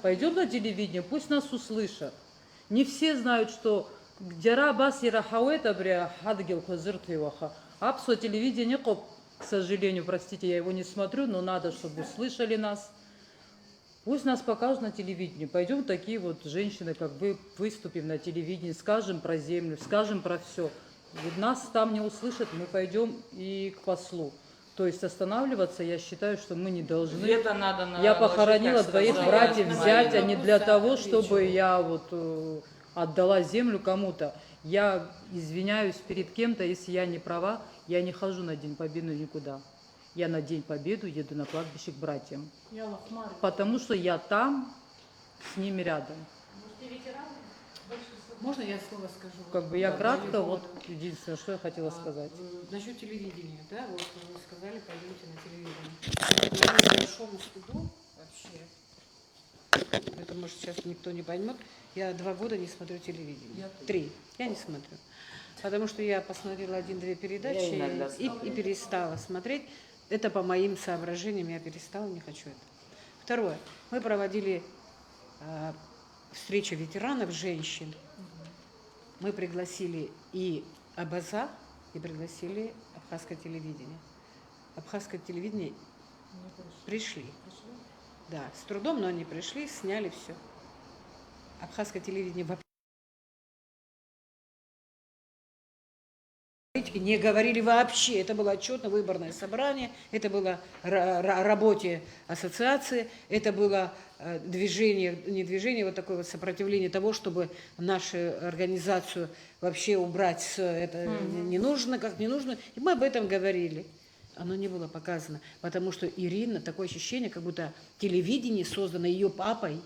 Пойдем на телевидение, пусть нас услышат. Не все знают, что Апсо телевидение, к сожалению, простите, я его не смотрю, но надо, чтобы услышали нас. Пусть нас покажут на телевидении. Пойдем такие вот женщины, как вы, выступим на телевидении, скажем про землю, скажем про все. Нас там не услышат, мы пойдем и к послу. То есть останавливаться, я считаю, что мы не должны. Я похоронила двоих братьев взять, а не для того, чтобы я вот отдала землю кому-то. Я извиняюсь перед кем-то, если я не права, я не хожу на День Победы никуда. Я на День Победы еду на кладбище к братьям. Потому что я там, с ними рядом. Можно я слово скажу? Как бы я кратко, вот единственное, что я хотела сказать. Насчет телевидения, да, вот вы сказали, пойдемте на телевидение. Я к большому стыду вообще, это может сейчас никто не поймет, я 2 года не смотрю телевидение. 3. Я не смотрю. Потому что я посмотрела 1-2 передачи и перестала смотреть. Это по моим соображениям, я перестала, не хочу это. Второе. Мы проводили встречу ветеранов, женщин. Мы пригласили и Абаза, и пригласили абхазское телевидение. Абхазское телевидение пришли. Да, с трудом, но они пришли, сняли все. Абхазское телевидение вообще не говорили вообще. Это было отчетно-выборное собрание, это было работе ассоциации, это было движение, не движение, вот такое вот сопротивление того, чтобы нашу организацию вообще убрать. Это не нужно, как не нужно. И мы об этом говорили. Оно не было показано, потому что Ирина, такое ощущение, как будто телевидение создано ее папой,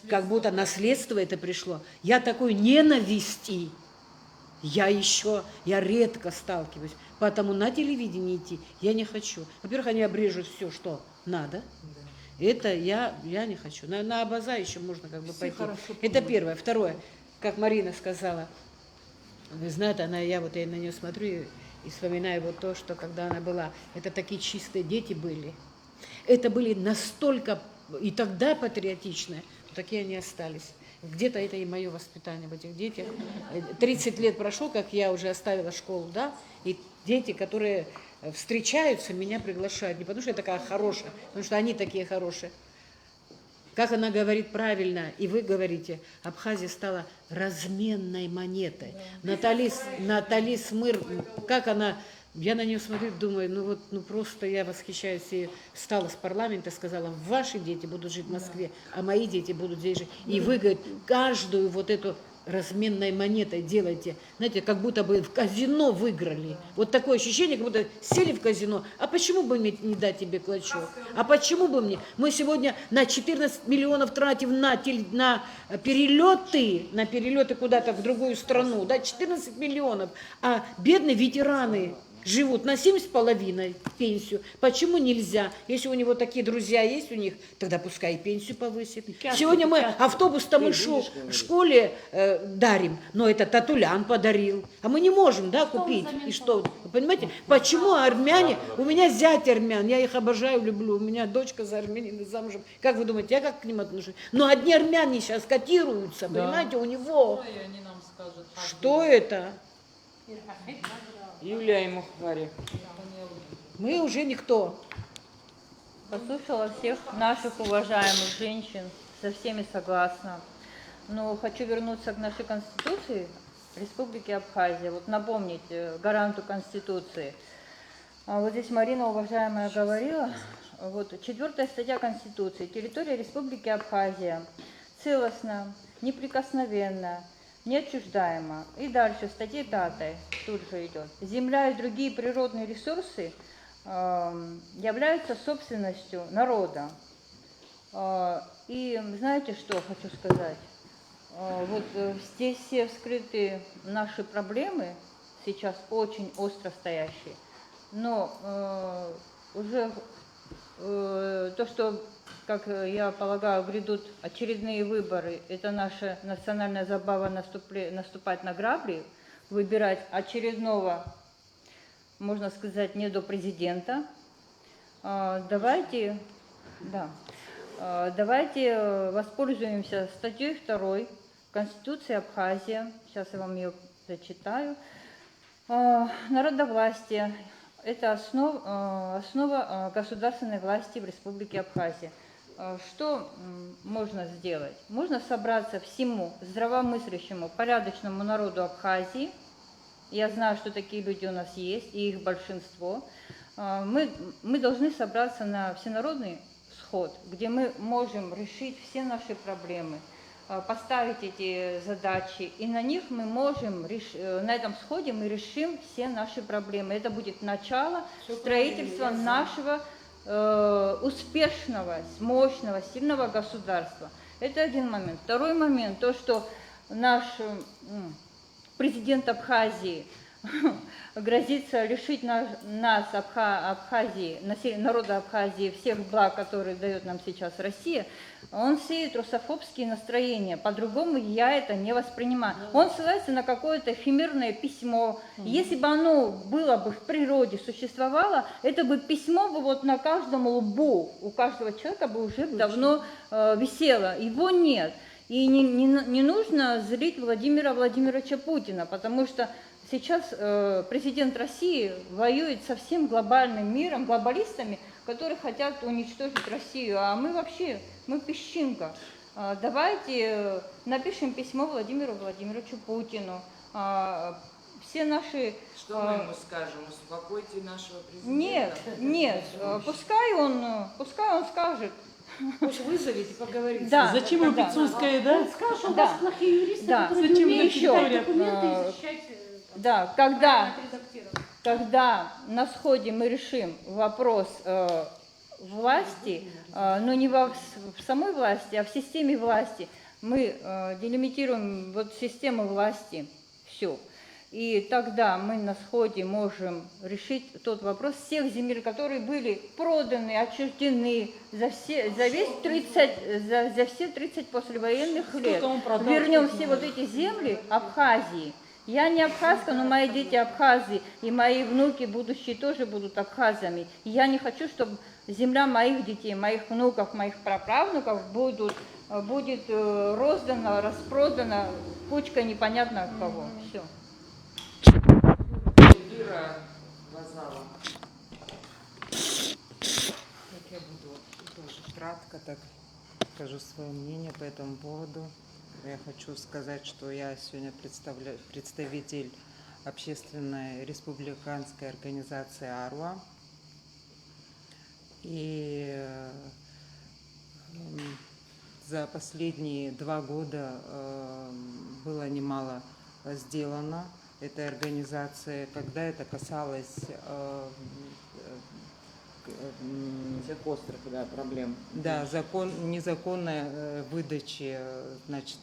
как будто наследство это пришло. Я такой ненависти. Я редко сталкиваюсь, поэтому на телевидение идти я не хочу. Во-первых, они обрежут все, что надо. Это я не хочу. На Абаза еще можно как бы пойти. Это первое. Второе, как Марина сказала, вы знаете, я на нее смотрю и вспоминаю вот то, что когда она была, это такие чистые дети были. Это были настолько и тогда патриотичные, такие они остались. Где-то это и мое воспитание в этих детях. 30 лет прошло, как я уже оставила школу, да, и дети, которые встречаются, меня приглашают. Не потому что я такая хорошая, потому что они такие хорошие. Как она говорит правильно, и вы говорите, Абхазия стала разменной монетой. Натали Смыр, как она, я на нее смотрю, думаю, ну просто я восхищаюсь. И встала с парламента и сказала, ваши дети будут жить в Москве, а мои дети будут здесь жить. И вы, говорит, каждую вот эту разменной монетой делаете, знаете, как будто бы в казино выиграли. Вот такое ощущение, как будто сели в казино. А почему бы мне не дать тебе клочок? А почему бы мне? Мы сегодня на 14 миллионов тратим на перелеты куда-то в другую страну, да, 14 миллионов. А бедные ветераны живут на 7,5 пенсию. Почему нельзя? Если у него такие друзья есть у них, тогда пускай и пенсию повысит. Сегодня мы автобус-то мы в школе дарим, но это Татулян подарил. А мы не можем, да, купить. И что? Вы понимаете? Почему армяне? У меня зять армян, я их обожаю, люблю. У меня дочка за армянина замужем. Как вы думаете, я как к ним отношусь? Но одни армяне сейчас котируются, понимаете, у него. Что это? Юлия и Мухари. Мы уже никто. Послушала всех наших уважаемых женщин, со всеми согласна. Но хочу вернуться к нашей Конституции Республики Абхазия. Вот напомнить гаранту Конституции. Вот здесь Марина, уважаемая, говорила. Вот 4 статья Конституции. Территория Республики Абхазия целостна, неприкосновенна, неотчуждаема. И дальше, в статье 5 тут же идет. Земля и другие природные ресурсы являются собственностью народа. И знаете, что хочу сказать? Вот здесь все вскрыты наши проблемы, сейчас очень остро стоящие, но уже то, что, как я полагаю, грядут очередные выборы, это наша национальная забава наступать на грабли, выбирать очередного, можно сказать, недопрезидента. Давайте воспользуемся статьей 2 Конституции Абхазии. Сейчас я вам ее зачитаю. Народовластие – это основа государственной власти в Республике Абхазия. Что можно сделать? Можно собраться всему здравомыслящему, порядочному народу Абхазии. Я знаю, что такие люди у нас есть, и их большинство. Мы должны собраться на всенародный сход, где мы можем решить все наши проблемы, поставить эти задачи, и на них мы можем, на этом сходе мы решим все наши проблемы. Это будет начало строительства нашего успешного, мощного, сильного государства. Это один момент. Второй момент, то, что наш президент Абхазии грозится лишить нас, Абхазии, народа Абхазии, всех благ, которые дает нам сейчас Россия, он сеет русофобские настроения. По-другому я это не воспринимаю. Он ссылается на какое-то эфемерное письмо. Если бы оно было бы в природе, существовало, это бы письмо бы вот на каждом лбу, у каждого человека бы уже давно висело. Его нет. И не нужно злить Владимира Владимировича Путина, потому что сейчас президент России воюет со всем глобальным миром, глобалистами, которые хотят уничтожить Россию, а мы вообще, мы песчинка. Давайте напишем письмо Владимиру Владимировичу Путину. Все наши... Что мы ему скажем? Успокойте нашего президента? Нет, пускай он скажет. Пусть вызовите, поговорите. Да, Зачем ему Пицунская, да? Он скажет, что у вас плохие юристы, Да. которые Зачем не умеют еще? читать документы и защищать. Да, когда на сходе мы решим вопрос власти, но не в самой власти, а в системе власти, мы делимитируем вот систему власти всю. И тогда мы на сходе можем решить тот вопрос всех земель, которые были проданы, отчуждены за все 30 послевоенных лет. Вернем все вот эти земли Абхазии. Я не абхазка, но мои дети абхазы, и мои внуки будущие тоже будут абхазами. И я не хочу, чтобы земля моих детей, моих внуков, моих праправнуков будут будет роздано, распродано кучка непонятно от кого. Все. Эльвира Вазала. Я буду тоже кратко так скажу свое мнение по этому поводу. Я хочу сказать, что я сегодня представитель общественной республиканской организации «Аруа». И за последние 2 года было немало сделано этой организации, когда это касалось Всех острых, да, проблем. да, незаконной выдачи, значит,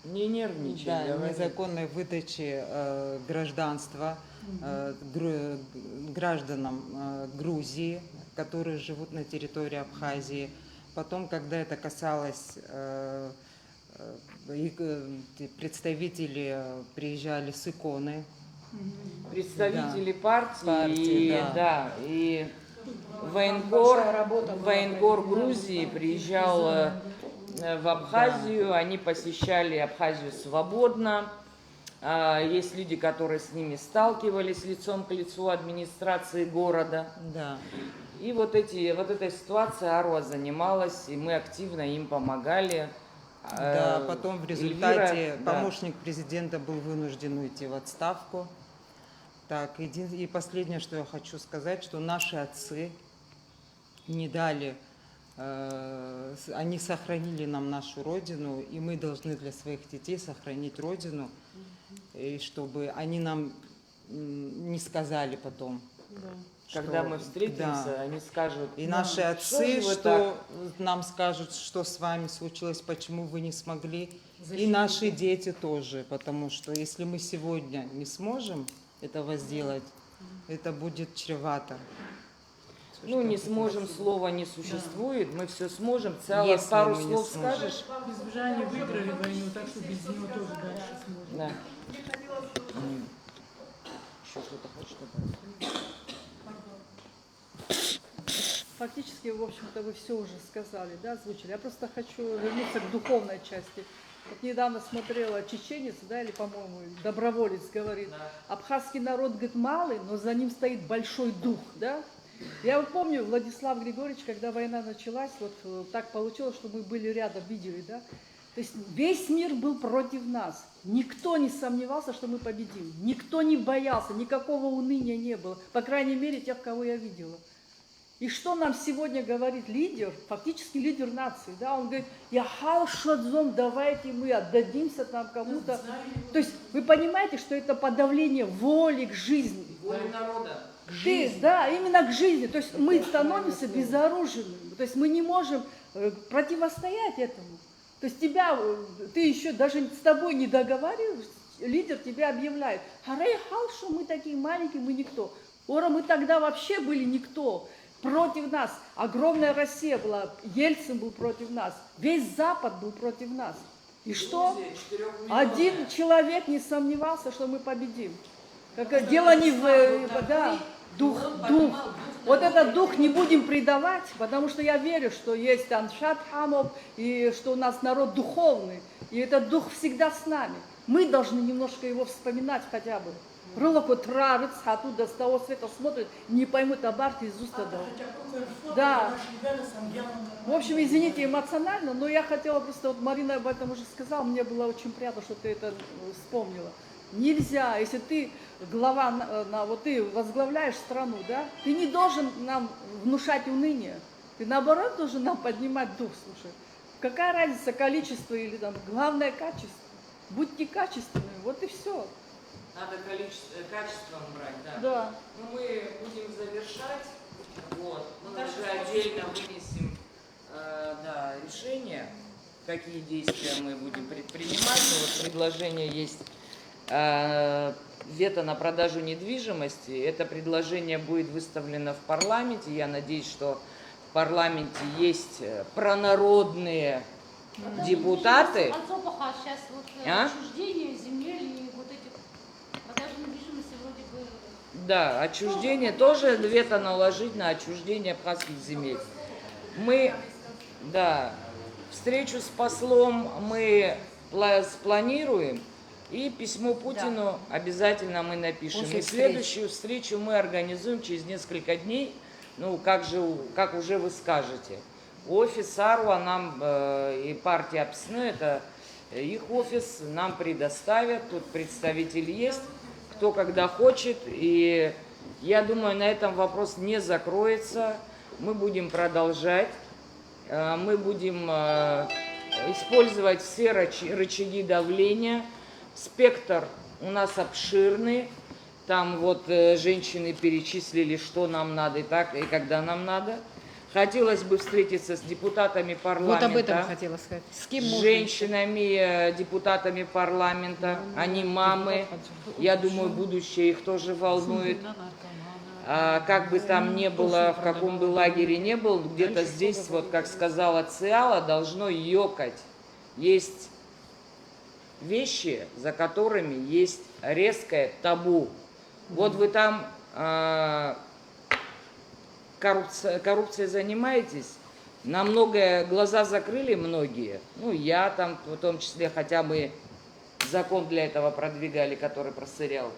Не нервничай, да, говори. незаконной выдачи гражданства гражданам Грузии, которые живут на территории Абхазии. Потом, когда это касалось, представители приезжали с иконы. Представители Да. партии, да. и военкор Грузии приезжал в Абхазию, они посещали Абхазию свободно. Есть люди, которые с ними сталкивались лицом к лицу администрации города. Да. И вот этой ситуацией Аруа занималась, и мы активно им помогали. Да, потом в результате Эльвира, да. помощник президента был вынужден уйти в отставку. Так, и последнее, что я хочу сказать, что наши отцы не дали, они сохранили нам нашу родину, и мы должны для своих детей сохранить родину, и чтобы они нам не сказали потом. Когда что- мы встретимся, да. они скажут, И наши «Ну, отцы, же вы что так?» нам скажут, что с вами случилось, почему вы не смогли. И наши дети тоже, потому что если мы сегодня не сможем этого сделать, это будет чревато. Ну, не сможем, слова не существует, мы все сможем. Цело, Если пару мы не слов сможем. скажешь? Без же они выиграли войну, так что без него тоже дальше сможем. Да. Еще что-то хочешь добавить? Фактически, в общем-то, вы все уже сказали, да, озвучили. Я просто хочу вернуться к духовной части. Вот недавно смотрела чеченец, да, или, по-моему, доброволец говорит, абхазский народ, говорит, малый, но за ним стоит большой дух, да. Я вот помню, Владислав Григорьевич, когда война началась, вот так получилось, что мы были рядом, видели, да. То есть весь мир был против нас. Никто не сомневался, что мы победим. Никто не боялся, никакого уныния не было. По крайней мере, тех, кого я видела. И что нам сегодня говорит лидер, фактически лидер нации, да, он говорит, я халшадзом, давайте мы отдадимся там кому-то. То есть вы понимаете, что это подавление воли к жизни. Воля народа. Да, именно к жизни. То есть мы становимся безоружными. То есть мы не можем противостоять этому. То есть ты еще даже с тобой не договариваешься, лидер тебя объявляет, харей халшу, мы такие маленькие, мы никто. Ора, мы тогда вообще были никто. Против нас. Огромная Россия была. Ельцин был против нас. Весь Запад был против нас. И что? Один человек не сомневался, что мы победим. Дело не в... Да, дух. Вот этот дух не будем предавать, потому что я верю, что есть Аншат Хамов, и что у нас народ духовный. И этот дух всегда с нами. Мы должны немножко его вспоминать хотя бы. Рылоку травец, оттуда с того света смотрит, не поймут Абарти из уст дал. Да. В общем, извините, эмоционально, но я хотела просто, вот Марина об этом уже сказала, мне было очень приятно, что ты это вспомнила. Нельзя, если ты глава, вот ты возглавляешь страну, да, ты не должен нам внушать уныние. Ты наоборот должен нам поднимать дух, слушай. Какая разница, количество или там, главное качество. Будьте качественными, вот и все. Надо качеством брать, да. Да. Ну, мы будем завершать. Вот. Мы уже отдельно вынесем решение, какие действия мы будем предпринимать. Ну, вот предложение есть вето на продажу недвижимости. Это предложение будет выставлено в парламенте. Я надеюсь, что в парламенте есть пронародные депутаты. Сейчас вот отчуждение земель и вот этих продажи недвижимости вроде бы... Да, отчуждение тоже вето наложить на отчуждение абхазских земель. Мы, да, встречу с послом мы спланируем, и письмо Путину обязательно мы напишем. После И следующую встречу мы организуем через несколько дней, ну, как уже вы скажете. Офис Аруа нам и партия АПСН, это их офис, нам предоставят, тут представитель есть, кто когда хочет, и я думаю, на этом вопрос не закроется, мы будем продолжать, мы будем использовать все рычаги давления, спектр у нас обширный, там вот женщины перечислили, что нам надо и когда нам надо. Хотелось бы встретиться с депутатами парламента. Вот об этом хотела сказать. С кем с можно? женщинами, депутатами парламента. Они мамы. Я думаю, будущее их тоже волнует. Как бы там ни было, в каком бы лагере ни был, где-то здесь, вот как сказала Циала, должно ёкать. Есть вещи, за которыми есть резкое табу. Вот вы там коррупцией занимаетесь, на многое глаза закрыли многие, ну я там в том числе, хотя бы закон для этого продвигали, который просырял.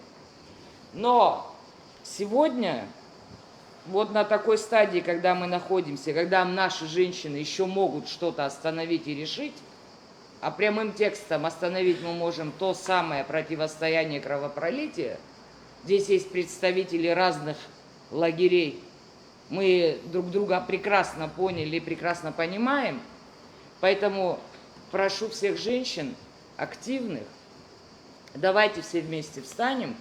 Но сегодня, вот на такой стадии, когда мы находимся, когда наши женщины еще могут что-то остановить и решить, а прямым текстом остановить мы можем то самое противостояние кровопролития. Здесь есть представители разных лагерей. Мы друг друга прекрасно поняли и прекрасно понимаем. Поэтому прошу всех женщин активных, давайте все вместе встанем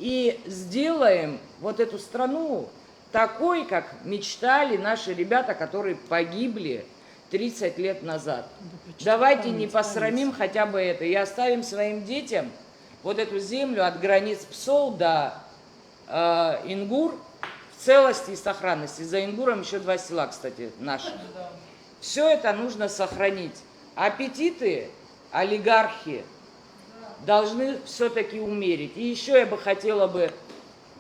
и сделаем вот эту страну такой, как мечтали наши ребята, которые погибли 30 лет назад. Давайте не посрамим хотя бы это и оставим своим детям вот эту землю от границ Псол до Ингур в целости и сохранности. За Ингуром еще 2 села, кстати, наши. Все это нужно сохранить. Аппетиты олигархи должны все-таки умерить. И еще я бы хотела бы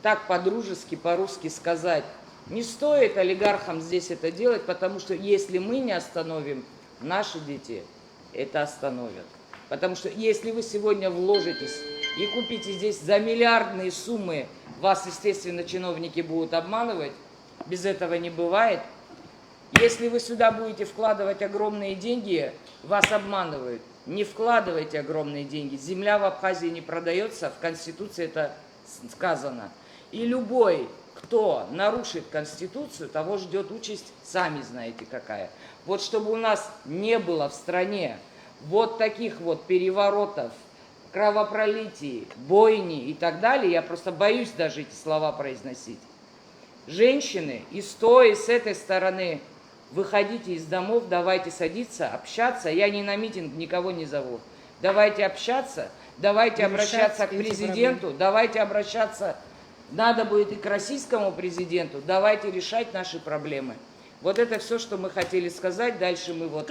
так по-дружески, по-русски сказать, не стоит олигархам здесь это делать, потому что если мы не остановим, наши дети это остановят. Потому что если вы сегодня вложитесь и купите здесь за миллиардные суммы, вас, естественно, чиновники будут обманывать, без этого не бывает. Если вы сюда будете вкладывать огромные деньги, вас обманывают. Не вкладывайте огромные деньги. Земля в Абхазии не продается, в Конституции это сказано. И любой, кто нарушит Конституцию, того ждет участь, сами знаете какая. Вот чтобы у нас не было в стране вот таких вот переворотов, кровопролитий, бойни и так далее, я просто боюсь даже эти слова произносить. Женщины и с той, и с этой стороны, выходите из домов, давайте садиться, общаться. Я не на митинг никого не зову. Давайте общаться, давайте обращаться к президенту, давайте обращаться, надо будет и к российскому президенту, давайте решать наши проблемы. Вот это все, что мы хотели сказать. Дальше мы вот...